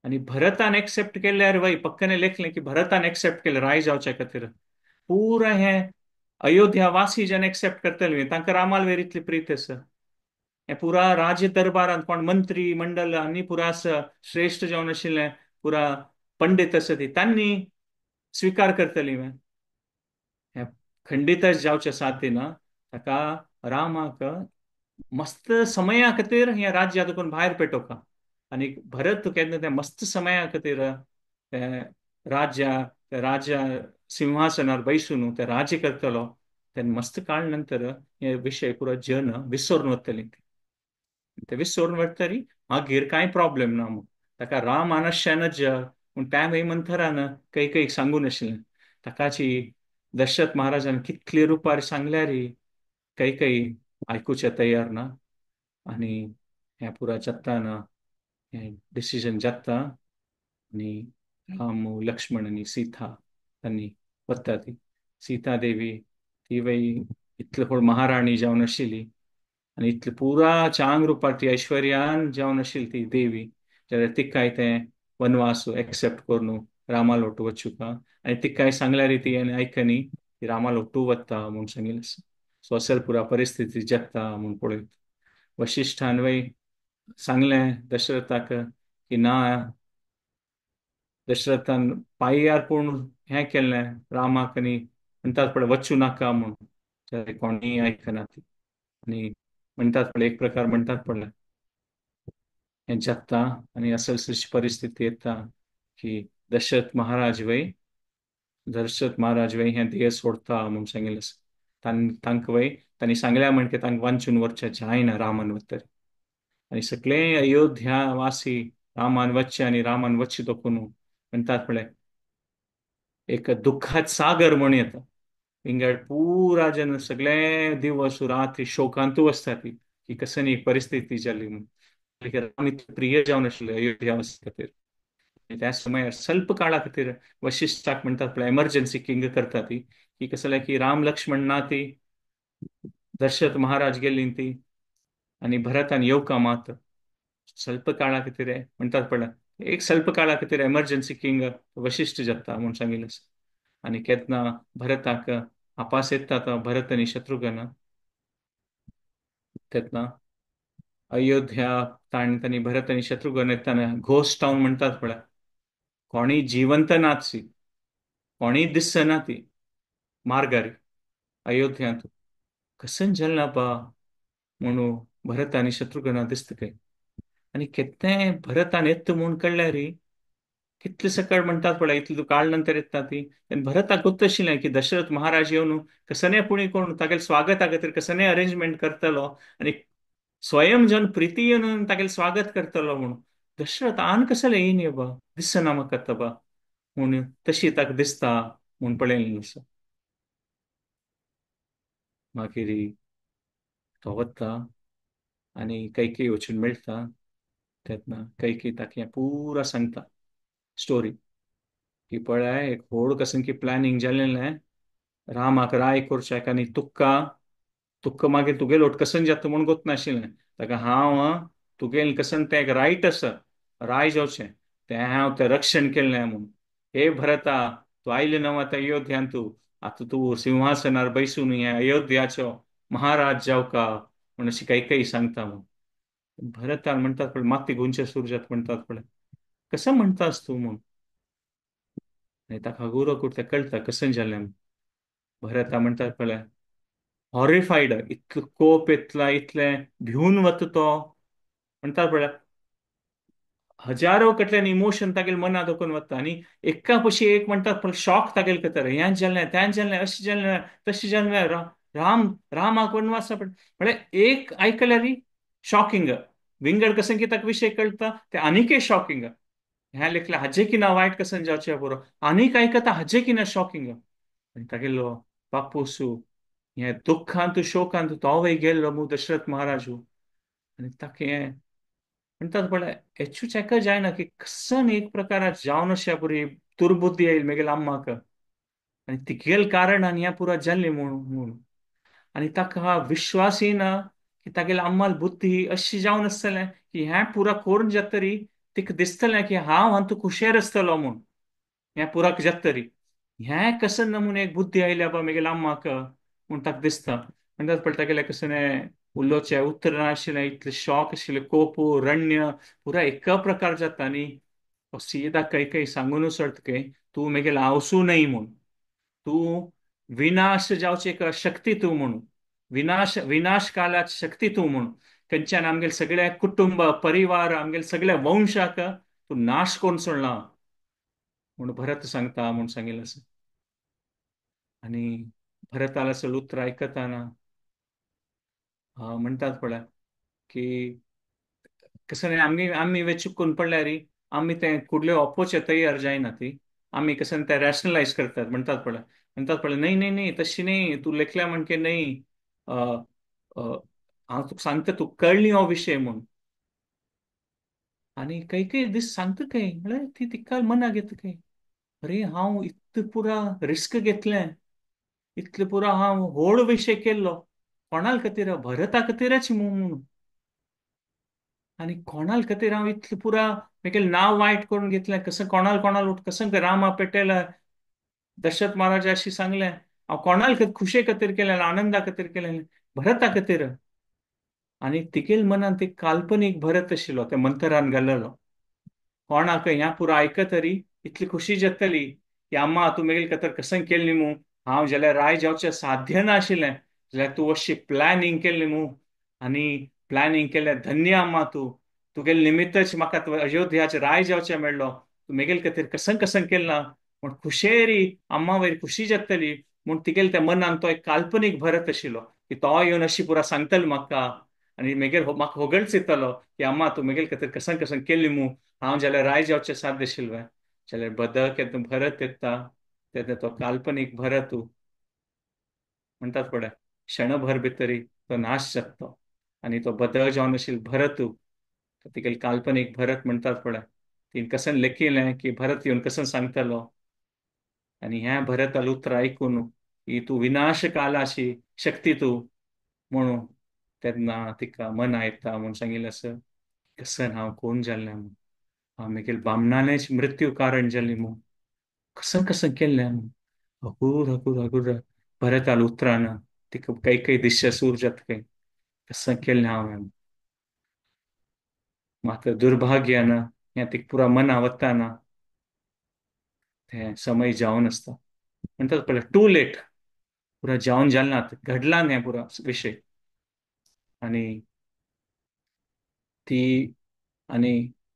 आनी भरतान एक्सेप्ट केल्यार वय पक्कने लेखलें की भरतान एक्सेप्ट केलें राय जावचे खातीर. पुरा हें अयोध्या वासी जन एक्सेप्ट करतले तांकां रामाल वेर इतली प्रीत आसा. हे पुरा राज दरबारांत कोण मंत्री मंडल आनी पुरा श्रेष्ठ जावन आशिल्ले पुरा पंडित आसा ती तांणी स्वीकार करतली. हे खंडितच जावचे साध्य ताका रामाक मस्त समया खातीर हे राज्य आतां भायर पेटोवका. आनी भरत केन्ना त्या मस्त समया खातीर ते राजा सिंहासनार बैसून ते राज्य करतलो तेन्ना मस्त काळ नंतर हे विषय पुरो जन विसरून वतली. ते विसरून वतरी मागीर कांय प्रॉब्लेम ना मग ताका राम आनश्यानच पूण त्या वेळी मंथरान काही सांगून आशिल्लें ताकाची दशरथ महाराजान कितले रुपार सांगल्यार काही आयकुचे तयार ना. आनी हें पुरा जाता ना हें डिसिजन जाता आनी राम लक्ष्मण आनी सीता तांणी वता ती सीता देवी ती वय इतले व्हड महाराणी जावन आशिल्ली आनी इतले पुरा चांग रुपार ती ऐश्वर्यान जावन आशिल्ली ती देवी जाल्यार तिकाय तें वनवास एक्सेप्ट करून रामाल वटू वचूका. आनी तिकाय सांगल्यार ती आयकनी ती रामाल वटू वता म्हूण सांगिल्लें. सो असल पुरा परिस्थिती जगता म्हूण पळयत वशिश्ठान वय सांगलें दशरथाक की ना दशरथान पाययार पूण हें केलें रामाक आनी म्हणटात पळय वचूं नाका म्हूण कोणीय आयकना ती. आनी म्हणटात पळय एक प्रकार म्हणटात पळय हें जाता आनी असल परिस्थिती येता की दशरथ महाराज वय हें देह सोडता म्हूण सांगिल्लें तांकां वय तांणी सांगल्या म्हणके तांकां वांचून वरचें जायना रामान वतरी. आनी सगळे अयोध्या वासी रामान वच्चे आनी रामान वच्चे दोखून म्हणटात पळय एक दुःखात सागर म्हूण येता. हिंगा पुरा जन सगळे दिवस रात्री शोकांतू आसता ती की कसनी परिस्थिती जाली म्हूण. राम इतले प्रिय जावन आशिल्ले अयोध्या वासी खातीर. त्या समयार स्वल्प काळा खातीर वशिश्ठाक म्हणटात पळय एमर्जन्सी किंग करता ती की कसं जालें की राम लक्ष्मण ना ती दशरथ महाराज गेल्ली ती आनी भरतान येवका मात स्वल्प काळा खातीर म्हणटात पळय एक स्वल्प काळा खातीर एमर्जन्सी किंग वशिश्ठ जाता म्हूण सांगिल्लें. आनी केन्ना भरताक आपास येता तो भरत आनी शत्रुघ्न तेन्ना अयोध्या तांणी भरत आनी शत्रुघ्न येताना घोस्ट टावन म्हणटात पळय कोणी जिवंत नाची कोणी दिसना ती मार्गारी अयोध्यांत कसन जल्ला बा म्हणून भरत आनी शत्रुघ्न दिसतकय. आनी केन्नाय भरतान येता म्हूण कळल्यार कितले सकाळ म्हणटात पळय इतले काळ नंतर येता ती भरताक गुप्त आशिल्लें की दशरथ महाराज येवन कसने पुणी कोण तागेले स्वागता खातीर कसने अरेंजमेंट करतलो आनी स्वयं जन प्रिती येवन तागेलें स्वागत करतलो म्हूण. दशरथ आन कसले येयन बा दिसना म्हाका आतां बा म्हूण तशी ताका दिसता म्हूण पळयलें आसा. मागीर तो वता आनी कैकेयी वचून मेळटा तेन्ना कैकेयी ताका हें पुरा सांगता स्टोरी की पळय एक व्हड कसन की प्लॅनिंग जाल्लें रामाक राय करचेक आनी तुक्का मागीर तुगेलो कसन जाता म्हूण गोत नाशिल्लें ताका हांव तुगेल कसन तें एक रायट आसा राय जावचें तें हांव तें रक्षण केल्लें म्हूण हे भरता तूं आयले नव आतां अयोध्यान तूं सिंहासनार बैसून हे अयोध्याचो महाराज जावका म्हूण अशी काही सांगता म्हूण भरतान म्हणतात पळय माती गुंचे सूर जाता म्हणतात पळय कसं म्हणतास तू म्हूण आनी ताका गुरो कुर्ता कळटा कसं जालें म्हूण. भरता म्हणतात पळय हॉरिफाईड इतलो कोप येतला इतलें भिवून वता तो म्हणतात पळय हजारो कटल्यान इमोशन तागेल मनात ओकून वता आनी एका पशी एक म्हणटात पण शॉक तागेल करता हें जाल्लें तें जाल्लें अशें जाल्लें तशें जाल्लें राम रामाक वनवासा म्हळ्यार एक आयकल्यार शॉकिंग विंगड कसं की ताका विषय कळटा ते आनीकय शॉकिंग ह्या लेखला हाजे की ना वायट कसन जावचें पुरो आनीक आयकता हाजे की ना शॉकिंग आनी तागेलो बापूसू हे दुःखांत शोकांत तोवय गेल्लो मू दशरथ महाराजू आनी ताका हें म्हणटात पळय हेचूच हेका जायना की कसन एक प्रकारात जावन अशा बरी दुर्बुद्धी येईल मेगेल अम्माक आनी तिगेल कारण आनी ह्या पुरा जाल्ली म्हणून आनी ताका विश्वास येना की तागेल्या अम्माल बुद्धी अशी जावन आसतलें की हें पुरा करून जातरी तिका दिसतलें की हांव हातूंत खुशेर आसतलो म्हूण हें पुराक जातरी हें कसन नमुने एक बुद्धी आयल्या बा मेगेल्या अम्माक म्हूण ताका दिसता म्हणटात पळय तागेलें कसन हें उलोवचें उतर नाशिल्लें इतलें शॉक आशिल्लें कोपू रण्य पुरा एका प्रकार जाता आनी सीदा काही सांगून सोडता तूं मेगेल आवसू न्हय म्हूण तूं विनाश जावचे एक शक्ती तूं म्हणून विनाश कालाची शक्ती तूं म्हणून खंयच्यान आमगेले सगळे कुटुंब परिवार आमगेले सगळ्या वंशाक तूं नाश करून सोडला म्हूण भरत सांगता म्हूण सांगिल्लें आसा आनी भरताल सगळें उतर आयकताना म्हणटात पळय की कसं नाही आम्ही वेळ चुकून पडल्यार आम्ही ते कुठले ऑपोचे तयार जायना ती आम्ही कसं ते रॅशनलाइज करतात म्हणतात पळय नाही नाही नाही तशी नाही तू लेखल्या म्हणके नाही अ, अ, हांव तुका सांगता तू कळ्ळी हो विषय म्हूण आणि काही दीस सांगता म्हळ्यार ती तिका मना घेता अरे हांव इतलो पुरा रिस्क घेतलें इतलो पुरा हांव व्हड विषय केल्लो कोणाल खातीर भरता खातीरच म्हणून आणि कोणाल खातीर हांव इतलें पुरा म्हगेलें नांव वायट करून घेतलें कसं कोणाल उठ कसं रामा पेटेल दशरथ महाराजाशी सांगलें हांव कोणाल खुशे खातीर केलें आनंदा खातीर केलें भरता खातीर आनी तिगेल मनांत एक काल्पनीक भरत आशिल्लो त्या मंथरान घाल्लेलो कोणाक ह्या पुरो आयकतरी इतली खुशी जातली की अम्मा तूं मेगेल खातीर कसं केल्ली मू हांव जाल्यार राय जावचें साध्य नाशिल्लें जाल्यार तूं अशी प्लॅनिंग केल्ली मू आनी प्लॅनिंग केलें धन्य अम्मा तुगेले निमित्तच म्हाका अयोध्याचे राय जावचें मेळ्ळो तूं मेगेल खातीर कसं केलां म्हूण खुशेरी अम्मा वयर खुशी जातली म्हूण तिगेल त्या मनान तो एक काल्पनीक भरत आशिल्लो की तो येवन अशी पुरा सांगतलो म्हाका आनी मागीर म्हाका होगळच येतलो की अम्मा तूं मेगेल खातीर कसं केल्ली मू हांव जाल्यार राय जावचें साध्य आशिल्लें जाल्यार बदक येता भरत येता तेन्ना तो काल्पनीक भरत म्हणटात पळय क्षणभर भितरी तो नाश जाता आनी तो बदल जावन आशिल्लो भरत तिगेल काल्पनीक भरत म्हणटात पळय तीन कसन लेखिल्लें की भरत येवन कसं सांगतलो आनी हें भरताल उतर आयकून ही तूं विनाश कालाशी शक्ती तूं म्हणून तेन्ना तिका मना येता म्हूण सांगिल्लें आसा कसन हांव कोण जाल्लें म्हूण हांव मुगेल बामणालेच मृत्यू कारण जाल्ली म्हूण कसं केल्लें हगूर बरेताल उतरान तिका काही दिशा सूर जाता कसं केल्लें हांवें मात्र दुर्भाग्यान हें तिका पुरा मना वताना तें समय जावन आसता म्हणटात पळय टू लेट पुरा जावन जालना घडला हें पुरा विशय आनी ती आनी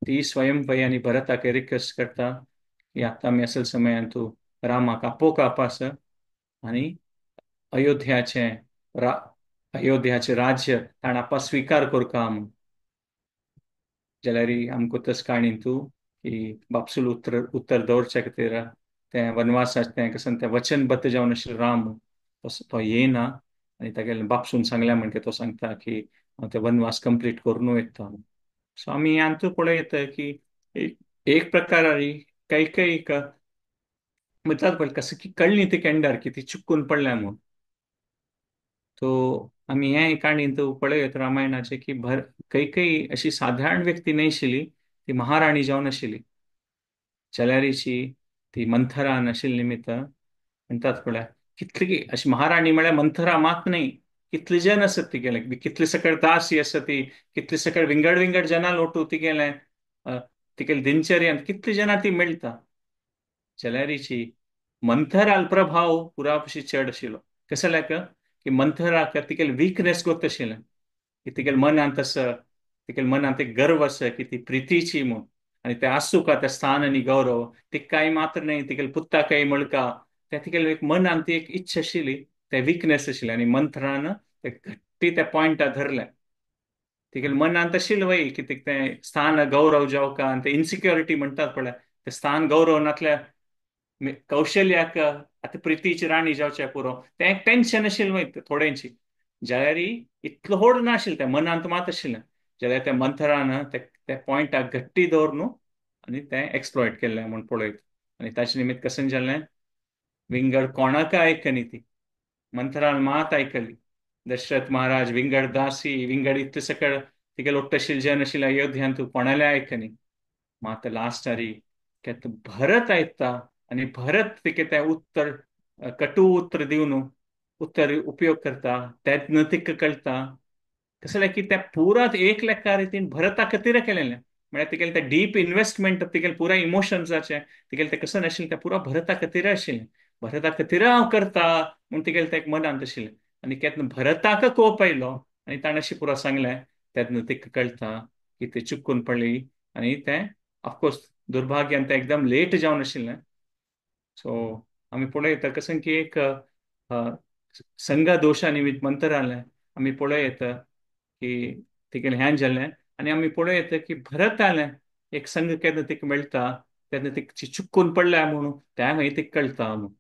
ती स्वयंपै आनी भरताक रिक्वेस्ट करता की आतां आमी असल समयान तूं रामाक आपोवंक आपास आनी अयोध्याचें रा अयोध्याचें राज्य ताणें आपा स्विकार करता म्हूण जाल्यार आमकां तस काणीन तूं की बापसूल उत्तर दवरचे खातीर तें वनवासाचें तें कसन तें वचनबद्ध जावन आशिल्लो राम तो येयना आनी तागेले बापसून सांगल्या म्हणटा तो सांगता की हांव ते वनवास कंप्लीट करून वयता सो आमी हातूंत पळयत की एक प्रकारान काही म्हणतात पण कसं की कळली ती कॅन्डर की ती चुकून पडल्या म्हणून. तो आम्ही हे काणींत पळयत रामायणाचे की काही काही अशी साधारण व्यक्ती नाही आशिल्ली, ती महाराणी जावन आशिल्ली. चल्यारीची ती मंथरा नाशिल्ली निमित्त म्हणतात पळय, कितली अशी महाराणी म्हळ्यार मंथरा मात नाही, कितले जन असत तिगेले, कितले सकळ दासी असत ती, कितले सकळ विंगड विंगड जना लोटू तिगेले अ, तिगेले दिनचर्यान कितले जना ती मेळटा. चल्यारीची मंथर अल्प्रभाव पुरापशी चड आशिल्लो. कसं लायक की मंथराक तिगेले वीकनेस गोत आशिल्लें, की तिगेले मनांत आसा, तिगेले मनांत एक गर्व आसा की ती प्रितीची म्हूण, आनी ते आसूं का ते स्थान आनी गौरव तिका कांय मात्र नाही, तिगेले पुत्ताकय मळका त्या तिगेले एक मनांत ती एक इच्छा आशिल्ली, ते वीकनेस आशिल्लें आनी मंथरान ते घट्टी त्या पॉयंटार धरलें. तिगेले मनांत आशिल्लें वय की तें स्थान गौरव जावं आनी ते इन्सिक्युरिटी म्हणटात पळय, ते स्थान गौरव नासल्या कौशल्याक आता प्रितीची राणी जावचे पुरो तें एक टेन्शन आशिल्लें वय थोड्यांची. जाल्यार इतलो व्हड नाशिल्लें त्या मनांत मात आशिल्लें. जाल्यार त्या मंथरान त्या पॉयंटाक घट्टी दवर न्हू आनी तें एक्सप्लॉयट केल्लें म्हूण पळयत. आनी ताचे निमित्त कशें जाल्लें, विंगड कोणाक आयकनी ती, मंथरान मात आयकली. दशरथ महाराज विंगड दासी विंगड इतले सकळ तिगेले ओट्टशील जन आशिल्ले अयोध्यान तूं कोणाले आयकनी. मात लास्टारी केत भरत आयकता आनी भरत तिका तें उत्तर कटू उत्तर दिवन उत्तर उपयोग करता. तेन्ना तिका कळटा कसं जालें की त्या पुरात एक लेखा रितीन भरता खातीर केलेलें. म्हळ्यार तिगेलें तें डीप इन्व्हेस्टमेंट तिगेलें पुराय इमोशन्साचें तिगेलें तें कसं नाशिल्लें तें पुरो भरता खातीर आशिल्लें. भरता खातीर हांव करता म्हूण तिगेलें तें मनांत आशिल्लें. आनी केन्ना भरताक कोप आयलो आनी ताणें अशें पुरो सांगलें, तेन्ना तिका कळटा की ती चुकून पडली. आनी तें ऑफकोर्स दुर्भाग्यान तें एकदम लेट जावन आशिल्लें. सो आमी पळयता कसं की एक संघ दोशा निमित्त मंतर जालें. आमी पळयत की तिगेलें ह्यान जाल्लें आनी आमी पळयत की भरत जालें एक संघ केन्ना तिका मेळटा तेन्ना ती चुकून पडल्या म्हणून त्या मागीर तिका कळटा म्हणून.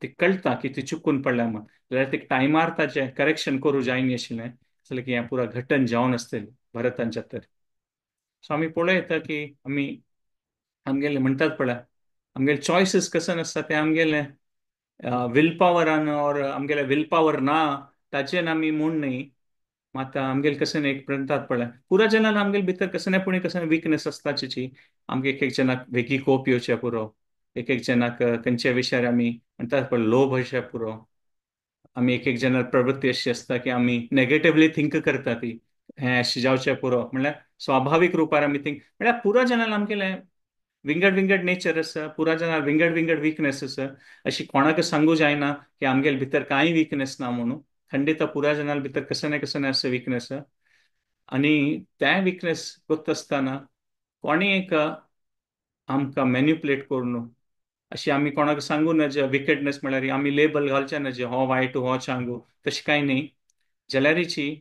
तिका कळटा की ती चुकून पडल्या म्हणून, जाल्यार तिका टायमार ताचें करेक्शन करूं जाय नाशिल्लें, जाल्यार की हें पुरो घटन जावन आसतलें भरतांच्या तर. सो आमी पळयता की आमगेले म्हणटात पळय, आमगेले चॉयसीस कसं नासता ते आमगेले विल पॉवरान और आमगेले विल पॉवर ना ताचेर आमी म्हूण न्ही. मात आमगेले कसं एक म्हणटात पळय, पुरो जनान आमगेले भितर कसं पुणे कसं विकनेस आसताची. आमगे एक एक जनाक वेगी कोप येवचे पुरो, एक एक जनाक खंयच्या विशयार आमी म्हणटात पळय लोभ अशे पुरो. आमी एक एक जनाक प्रवृत्ती अशी आसता की आमी नेगेटिव्हली थिंक करता ती हें अशें जावचें पुरो म्हणल्यार स्वाभाविक रुपार आमी थिंक म्हणल्यार पुरो जनान आमगेले विंगड विंगड नेचर आसा, पुरा जनार विंगड विंगड वीकनेस आसा. अशी कोणाक सांगू जायना की आमगेले भितर कांय वीकनेस ना म्हणून. खंडित पुरा जनाल भितर कसं ना असं वीकनेस आनी त्या वीकनेस करता आसतना कोणी एक आमकां मॅन्युप्युलेट करून अशी आमी कोणाक सांगू नज विकेडनेस म्हळ्यार आमी लेबल घालचे नज हो वायट हो चांगू तशें कांय न्ही. जाल्यारीची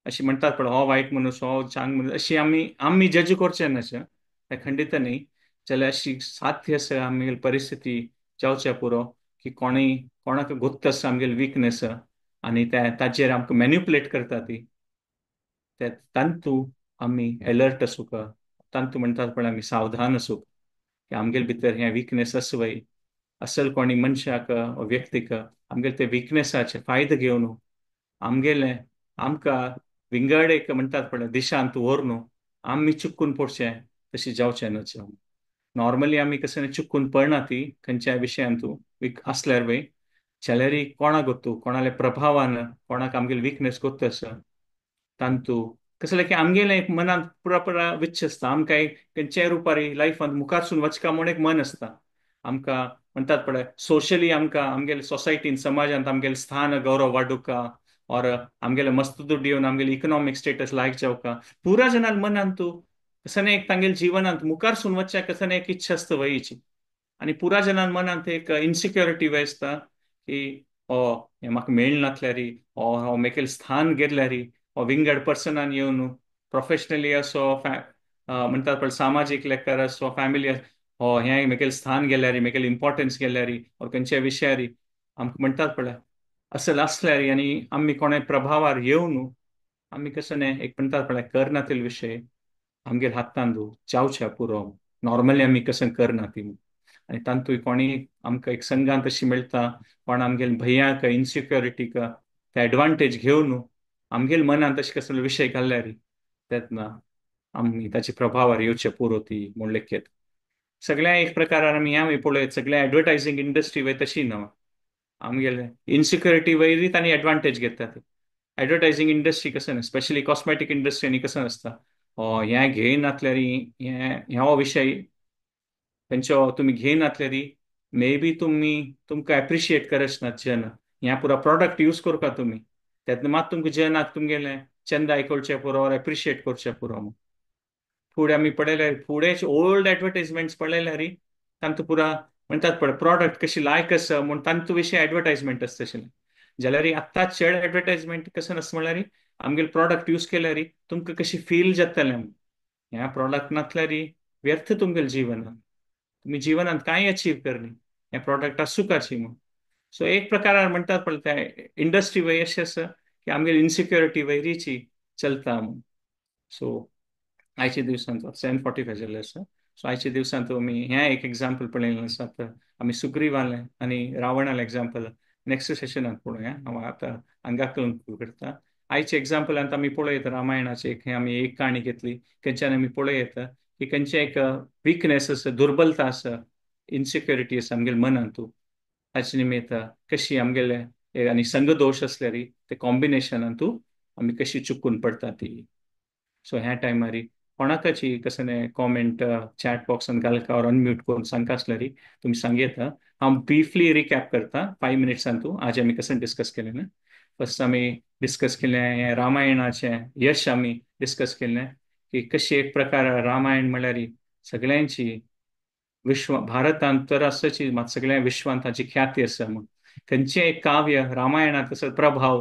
अशी म्हणटात पळय हो वायट मनीस हो चांग मनीस अशी आमी आमी जज करचे नज हें खंडित न्ही. जाल्यार अशी साध्य आसा आमगेली परिस्थिती जावचे पुरो की कोणाक गुप्त आसा आमगेली वीकनेस आनी ताचेर आमकां मॅन्युप्युलेट करता ती. ते तांतू आमी अलर्ट आसूं का, तांतू म्हणटात पळय आमी सावधान आसूं की आमगेले भितर हें वीकनेस आसा वय. असल कोणी मनशाक व्यक्तीक आमगेले ते वीकनेसाचे फायदो घेवन आमगेले आमकां विंगड एक म्हणटात पळय दिशांत व्हरून आमी चुकून पडचें तशें जावचें न्हय. नॉर्मली आमी कसं चुकून पडना ती खंयच्या विशयांतू असल्यार वय. जाल्यार कोणाक गोतू कोणाले प्रभावान कोणाक आमगेली वीकनेस गोत आसा तांतू कसं की आमगेलें एक मनांत पुरा विच्छ आसता. आमकां एक खंयच्याय रुपारी लायफांत मुखारसून वचका म्हूण एक मन आसता. आमकां म्हणटात पळय सोशली आमकां आमगेले सोसायटीन समाजांत आमगेलें स्थान गौरव वाडोवका और आमगेले मस्तुड येवन आमगेले इकॉनॉमिक स्टेटस लायक जावका पुरा जनाल मनांत कसं एक तांगेले जिवनांत मुखारसून वचच्या कसं एक इच्छा आसता वयची. आनी पुरा जनान मनांत एक इन्सिक्युरिटी वय आसता की हो हें म्हाका मेळनातल्यार हो मेकलें स्थान गेल्यार हो विंगड पर्सनान येवन प्रोफेशनली असो म्हणटात पळय सामाजीक लेखार असो फॅमिली हो हें मेकलें स्थान गेल्यार मेकलें इम्पॉर्टन्स गेल्यार और खंयच्या विशयार आमकां म्हणटात पळय असं आसल्यार आनी आमी कोणा प्रभावार येवन आमी कसं एक म्हणटात पळय करना ते विशय आमगेर हातांत जावच्या पुरो नॉर्मली आमी कसं करना ती. आनी तांतूय कोणी आमकां एक संघान तशी मेळटा, कोण आमगेल भंयाक इनसिक्युरिटीक ते एडवांटेज घेवन आमगेल मनान तशे कसले विशय घाल्ल्यार तेतना आमी ताचे प्रभावार येवचे पुरोती म्हूण लेखयत. सगळ्या एक प्रकारान आमी ह्या पळयत, सगळ्या एडवर्टायझिंग इंडस्ट्री वय तशी न्हू. आमगेले इनसिक्युरिटी वयरीत आनी एडवांटेज घेतात. एडवर्टायझिंग इंडस्ट्री कसं स्पेशली कॉस्मेटिक इंडस्ट्री कसं असता, हें घेयन नातल्यार ह्या विशय तेंचो तुम्ही घेयन नातल्यार मे बी तुमकां एप्रिशिएट करच ना जन. ह्या पुरो प्रोडक्ट यूज करता तुम्ही, तेन्ना मात तुमकां जनाक तुमगेले चंद आयकोवचे पुरो, एप्रिशिएट करचे पुरो. फुडें आमी पळयल्यार फुडें ओल्ड एडवर्टायजमेंट्स पळयल्यार तांतू पुरा म्हणटात पळय प्रॉडक्ट कशी लायक आसा म्हूण तांतू विशीं एडवर्टायजमेंट आसता तशें. जाल्यार आतां चड एडवर्टायजमेंट कसं आसता म्हळ्यार आमगेले प्रॉडक्ट यूज केल्यार तुमकां कशी फील जातलें. ह्या प्रॉडक्ट नातल्यार व्यर्थ तुमगेलें जीवन. तुम्ही जीवनात काय अचीव करली या प्रोडक्टा सुखाची म्हणून. सो एक प्रकारान म्हणटात पळय ते इंडस्ट्री वय अशें आसा की आमगेली इनसिक्युरिटी वयरीची चलता म्हणून. सो आयच्या दिवसांत 7:45 जाल्ले आसा. सो आयच्या दिवसांत आमी हें एक एग्जाम्पल पळयलें आसा. आमी सुग्रीवालें आनी रावणालें एग्जाम्पल नेक्स्ट सेशनांत पळोवया. हांव आतां हांगाक करता. आयच्या एग्जाम्पलांत आमी पळयत रामायणाचे आमी एक काणी घेतली, खंयच्यान आमी पळयत की खंयचे एक विकनेस आसा, दुर्बलता आसा, इनसिक्युरिटी आसा आमगेल्या मनांत. ताचे निमित्त कशी आमगेले आनी संघ दोश असल्यार ते कॉम्बिनेशनांत आमी कशी चुकून पडटा ती. सो ह्या टायमार कोणाकाची कसं कॉमेंट चॅट बॉक्सान घालका और अनम्यूट करून सांगता आसल्यार तुम्ही सांगेत. हांव ब्रीफली रिकॅप करता 5 मिनिट्सांत. आज आमी कसं डिस्कस केलें ना. फर्स्ट आमी डिस्कस केलें हें रामायणाचें यश. आमी डिस्कस केलें की कशी एक प्रकार रामायण म्हळ्यार सगळ्यांची भारतांत तर आसची मात सगळ्या विश्वांत ताची ख्याती आसा म्हूण. खंयचें एक काव्य रामायणांत असो प्रभाव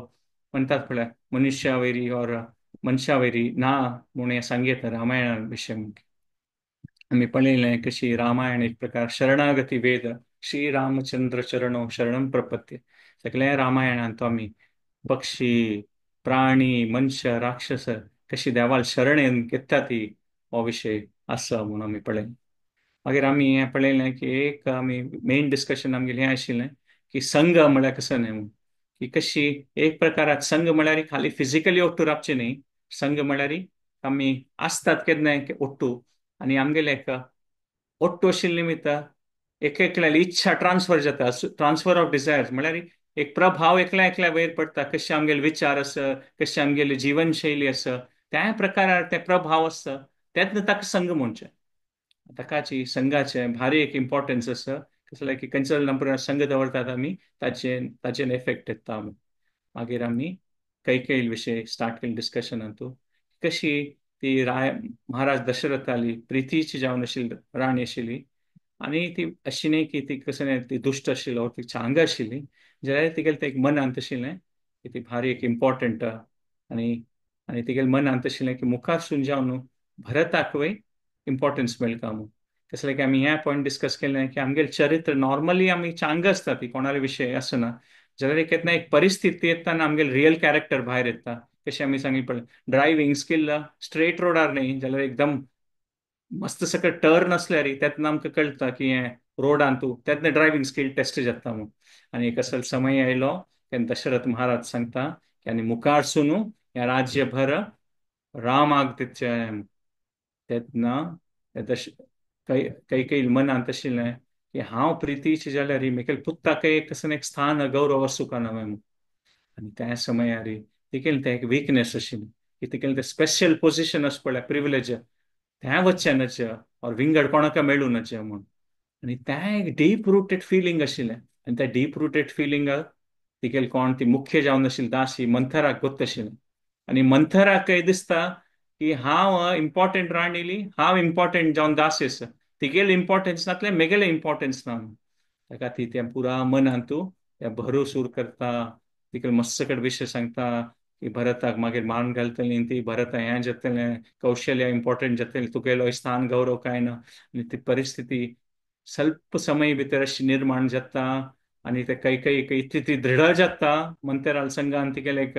म्हणटात पळय मनशा वयरी और मनशा वयरी ना म्हूण हें सांगेत रामायणा विशय. आमी पळयलें कशी रामायण एक प्रकार शरणागती वेद. श्री रामचंद्र चरणो शरणम प्रपत्य. सगळ्या रामायणांत आमी पक्षी, प्राणी, मनशां, राक्षस कशी देवाल शरण घेता ती हो विशय आसा म्हूण आमी पळयलें. मागीर आमी हें पळयलें की एक आमी मेन डिस्कशन आमगेलें हें आशिल्लें की संघ म्हळ्यार कसो न्हय म्हूण. की कशी एक प्रकारात संघ म्हळ्यार खाली फिजिकली ओट्टू रावचे न्ही. संघ म्हळ्यार आमी आसतात केन्नाय ओट्टू आनी आमगेले एक ओट्टू आशिल्ले निमित्त एक एकल्याली इच्छा ट्रान्सफर जाता. ट्रान्सफर ऑफ डिझायर्स म्हळ्यार एक प्रभाव एकल्या एकल्या वयर पडटा. कशे आमगेले विचार आसा, कशी आमगेली जीवनशैली आसा, त्या प्रकारार ते प्रभाव आसता. तेन्ना ताका संघ म्हणचे. ताकाची संघाचे भारी एक इम्पॉर्टन्स आसा. कसले की खंयचो नंबर संघ दवरतात आमी ताचेर इफेक्ट येता. मागीर आमी कैकेयी विशय स्टार्ट केलें डिस्कशनांत. कशी ती महाराज दशरथ आली प्रितीची जावन आशिल्ली राणी आशिल्ली आनी ती अशी न्ही की ती कसं ती दुश्ट आशिल्लो ती चांग आशिल्ली. जाल्यार तिगेलें तें एक मनांत आशिल्लें की ती भारी एक इम्पॉर्टंट आनी आनी तिगेलें मनांत आशिल्लें की मुखार सून जावन भरताक वय इम्पॉर्टन्स मेळटा म्हूण. कसले की आमी हें पॉयंट डिस्कस केलें की आमगेलें चरित्र नॉर्मली आमी चांग आसता ती कोणाले विशय आसना. जाल्यार केन्ना एक परिस्थिती येताना आमगेलें रियल कॅरेक्टर भायर येता. कशें आमी सांगलें पळय ड्रायव्हिंग स्किल स्ट्रेट रोडार न्ही जाल्यार एकदम मस्त सकट टर्न असल्यार तेन्ना आमकां कळटा की हें रोडान तेन्ना ड्रायव्हिंग स्किल टेस्ट जाता म्हूण. आनी एक असो समय आयलो तेन्ना दशरथ महाराज सांगता की आनी मुखार सून हें राज्यभर रामाक दिवचें. तेन्ना कैकेयी मनांत आशिल्लें की हांव प्रितीची जाल्यार म्हगेल्या पुताक एक कसं एक स्थान गौरव सुख नवें म्हूण. आनी त्या समयार तिगेलें तें एक विकनेस आशिल्लें की तिगेलें तें स्पेशल पोजिशन आसा पळय प्रिविलेज त्या वचचें नज और विंगड कोणाक मेळूं नज म्हूण. आनी तें एक डीप रुटेड फिलींग आशिल्लें. आनी त्या डीप रुटेड फिलींग तिगेले कोण ती मुख्य जावन आशिल्ली दासी मंथराक गोत आशिल्लें. आनी मंथराक दिसता की हांव इम्पॉर्टंट राणिली, हांव इम्पॉर्टंट जावन दासी आसा. तिगेले इम्पॉर्टन्स नातलें म्हगेलें इम्पॉर्टन्स ना म्हूण. ताका ती त्या पुरा मनांत तें भरूस उर करता. तिगेले मस्तकड विशय सांगता की भरताक मागीर मान घालतली ती भरत हें जातलें कौशल्य इम्पॉर्टंट जातलें तुगेलो स्थान गौरव काय ना. आनी ती परिस्थिती ಸ್ವಲ್ಪ समय भितर अशी निर्माण जाता. आनी ते कैकेयी इतली ती दृढ जाता मंथराल संघान तिगेले एक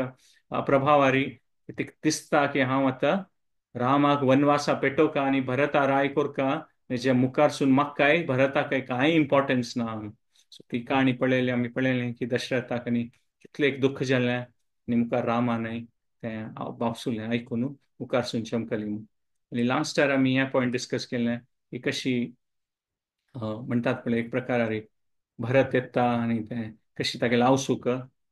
प्रभावारी दिसता की हांव आतां रामाक वनवासा पेटोवका आनी भरता राय कोरका जे मुखारसून म्हाका काय भरताक काय इम्पॉर्टन्स ना. सो ती काणी पळयली आमी पळयलें की दशरथाक न्ही कितलें एक दुःख जालें आनी मुखार रामानय तें बापसुलें आयकून मुखारसून चमकली म्हूण. आनी लास्टार आमी हें पॉयंट डिस्कस केलें की कशी म्हणटात पळय एक प्रकारे भरत येता आणि ते कशी तागे लावसूक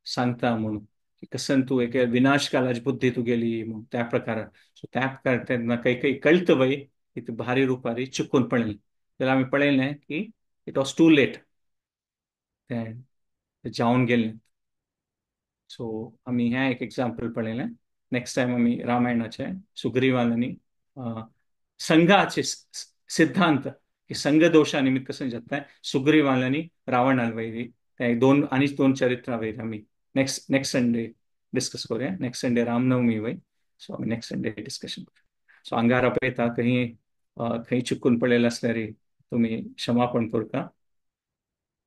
सांगता म्हणून की कसन तू एक विनाश कालाची बुद्धी तू गेली म्हणून त्या प्रकारात. सो त्या प्रकारे तेन्ना काही काही कळतं वय की ती भारी रुपारी चुकून पळयली जाल्यार आमी पळयलें की इट वॉज टू लेट, ते जावन गेल्लें. सो आमी हें एक एग्जाम्पल पळयलें. नेक्स्ट टायम आमी रामायणाचे सुग्रीवान आनी संघाचे सिद्धांत की संघ दोषा निमित्त कसं जाता सुग्रीवान आनी रावणान वयरी ते दोन आनी दोन चरित्रां वयर आमी नेक्स्ट संडे डिस्कस करूया. नेक्स्ट संडे रामनवमी वय. सो आमी नेक्स्ट संडे डिस्कशन करूया. सो हांगार आपयता खंय चुकून पळयलें आसल्यार तुमी क्षमापण करता.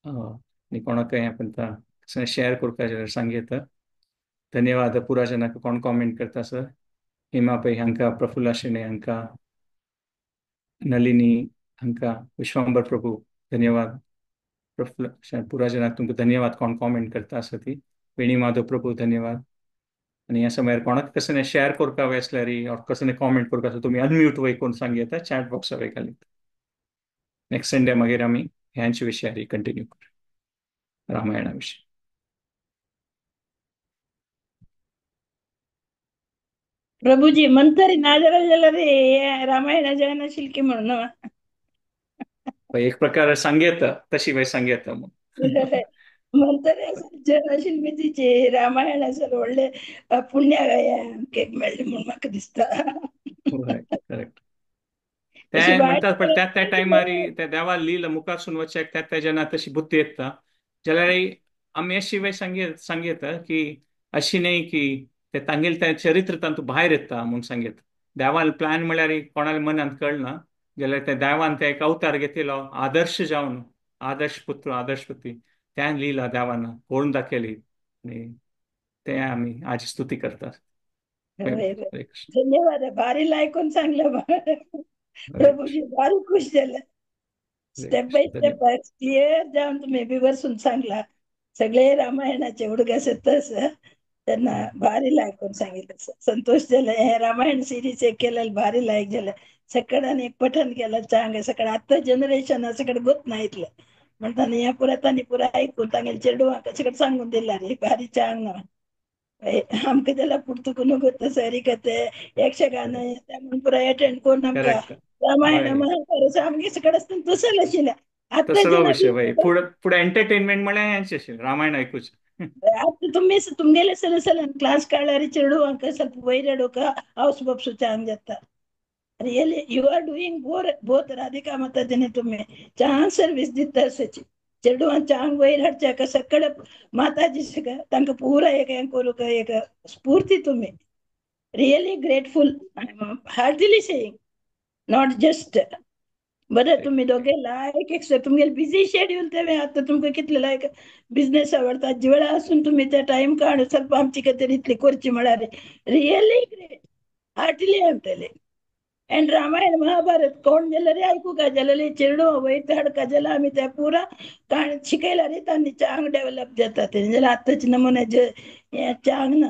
आनी कोणाकय आपण शेअर करता जाल्यार सांगेत. धन्यवाद पुराजनाक कोण कॉमेंट करता सर. हेमा पै हांकां, प्रफुल्ला शेणे हांकां, नलिनी हांकां, विश्वांबर प्रभू धन्यवाद. प्रफुल्ल पुराजनाक तुमकां धन्यवाद कोण कॉमेंट करता आसा ती. वेणी माधव प्रभू धन्यवाद. आणि ह्या समयार कोणाक कसं शेअर करता वय असल्यार और कसं कॉमेंट करता आसा तुमी अनम्यूट वय करून सांगेता चॅट बॉक्सा वय घालीत. नेक्स्ट संडे मागीर आमी ह्यांच विशयार कंटिन्यू करूया रामायणा विशीं. प्रभुजी मंतरी नाजर जाल्यार रामायणाच्या नाशिल की म्हणून एक प्रकार सांगेत तशी वय सांगेत मग. मंतरी नाशिल मी तिचे रामायण असेल ಒಳ್ಳೆ पुण्य मेळ्ळें म्हणून म्हाका दिसता. करेक्ट. अशी ते वायट म्हणतात पण त्या टायमार त्या देवा लिहिलं मुखारसून वचक त्या जेन्ना तशी बुद्धी येता जाल्यार आमी अशी वेळ सांगेत की अशी न्हय की ते तांगेल त्या चरित्र तातूंत भायर येता म्हणून सांगेत. देवान प्लॅन म्हळ्यार कोणाल्या मनांत कळना जाल्यार त्या देवान ते एक अवतार घेतिलो आदर्श जावन आदर्श पुत्र आदर्श पती त्यान लिहिला देवान कळून दाखयली आणि ते आमी आज स्तुती करतात. हरे कृष्ण. धन्यवाद. भारी लायकून सांगलं हरे प्रभूजी, कृष्ण. भारी खुश झालं. हरे स्टेप बाय कृष्ण. स्टेप धन्यवाद. क्लिअर जाऊन तुम्ही बसून सांगला. सगळे रामायणाचे उडगास तस त्यांना भारी लायकून सांगितलं. संतोष झालं. हे रामायण सिरीज एक केलेलं भारी लायक झालं. सगळ्यांनी एक पठण केलं चांगलं. सगळं आता जनरेशन सगळं गोत नाहीतलं म्हणताना या पुरात आणि पुरा ऐकून तांगे चेडू सगळं सांगून दिला रे भारी चांग ना आमक त्याला पुरतुक नको सरी कते यक्षगान म्हणून पुरा अटेंड करून आमका करेक्ट. रामायण हय महाभारत आमगे सगळं असतं तसं आशिल्लें. आता तसलो विषय वय जनरेशन पुढे पुढे एंटरटेनमेंट म्हळ्यार हेंच आशिल्लें रामायण ऐकूचें. आता तुमगेले सलसलन क्लास काढारी चेडू अंक ಸ್ವಲ್ಪ ವೈರಡೋಕ ಹೌಸ್ ಬಬ್ಸು ಚಾಂಗ್ ಜತ್ತ really you are doing both Radhika माता जने तुम्हें चांग सर्विस दिता सची चेडू चांग वैर हडचाक सकड माताजी सग तंक पूरा एक करू एक स्फूर्ति तुम्हें really grateful heartly saying not just बरं. तुम्ही दोघे लायक एक तुमगे बिझी शेड्यूल तेव्हा आता तुमका कितले लायक बिझनेस आवडता जिवळा असून तुम्ही त्या टाइम काढ ಸ್ವಲ್ಪ आमची कधी इतली करची म्हळ्यार रियली ग्रेट हार्टली अंतले. एंड रामायण महाभारत कोण जाल्यार ऐकू का जाल्यार चेडू वैत हाडका जाल्यार आम्ही त्या पुरा काण शिकयला रे तांनी चांग डेव्हलप जाता ते जाल्यार आतांच्या नमुन्याचे चांग ना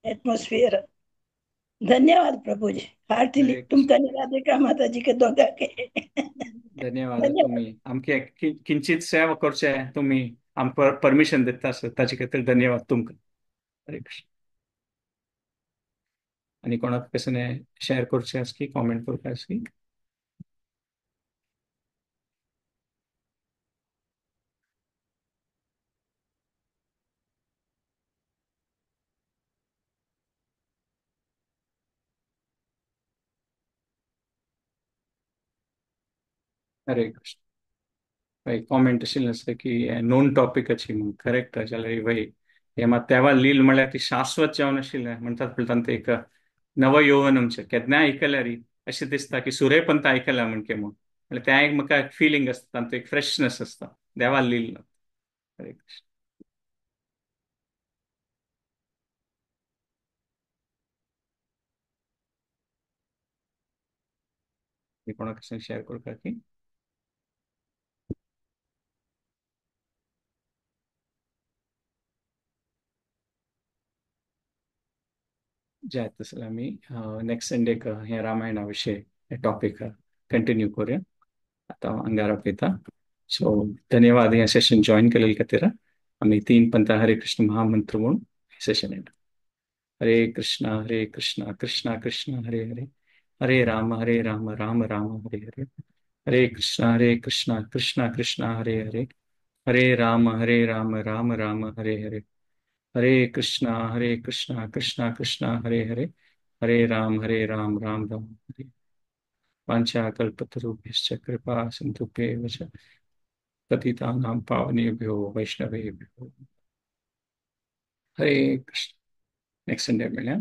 एटमॉस्फियर. धन्यवाद प्रभुजी हार्टली हरे तुमका कृष्ण. राधिका माताजी के दोघा के धन्यवाद. धन्यवाद. तुम्ही आमके किंचित सेवा करचे तुम्ही आमकां परमिशन दिता आसत ताचे खातीर धन्यवाद तुमकां. हरे कृष्ण. आनी कोणाक कसं शेअर करचे आस की कॉमेंट करचे आस की हरे कृष्ण. भाई कॉमेंट आशिल्लें आसता की नोन टॉपिकाची म्हणून करेक्ट जाल्यार भाई हे मात तेवा लील म्हळ्यार ती शाश्वत जावन आशिल्लें म्हणटात पळय तांतें एक नव यौवनमचे केन्नाय आयकल्यार अशें दिसता की सुरेपंत आयकला म्हणके म्हणून त्या एक म्हाका फिलींग आसता तांचो एक फ्रेशनेस आसता देवा लील. हरे कृष्ण. मी कोणाक संग शेअर करू का की जे तसं आम्ही नेक्स्ट संडेक हे रामायणाविषयी हे टॉपिक कंटिन्यू करूया आता अंगारा येता सो धन्यवाद हे सेशन जॉईन केलेल्या खातीर आम्ही 3 पंथ हरे कृष्ण महामंत्र म्हणून सेशन येणार हरे कृष्णा कृष्णा कृष्णा हरे हरे हरे राम राम राम हरे हरे हरे कृष्णा कृष्णा कृष्णा हरे हरे राम राम राम हरे कृष्णा कृष्णा कृष्णा हरे राम राम राम हरे वाञ्छाकल्पतरुभ्यश्च कृपा सिन्धुभ्येव च पतितानां पावनेभ्यो वैष्णवेभ्यो हरे कृष्ण नेक्स्ट संडे मिलें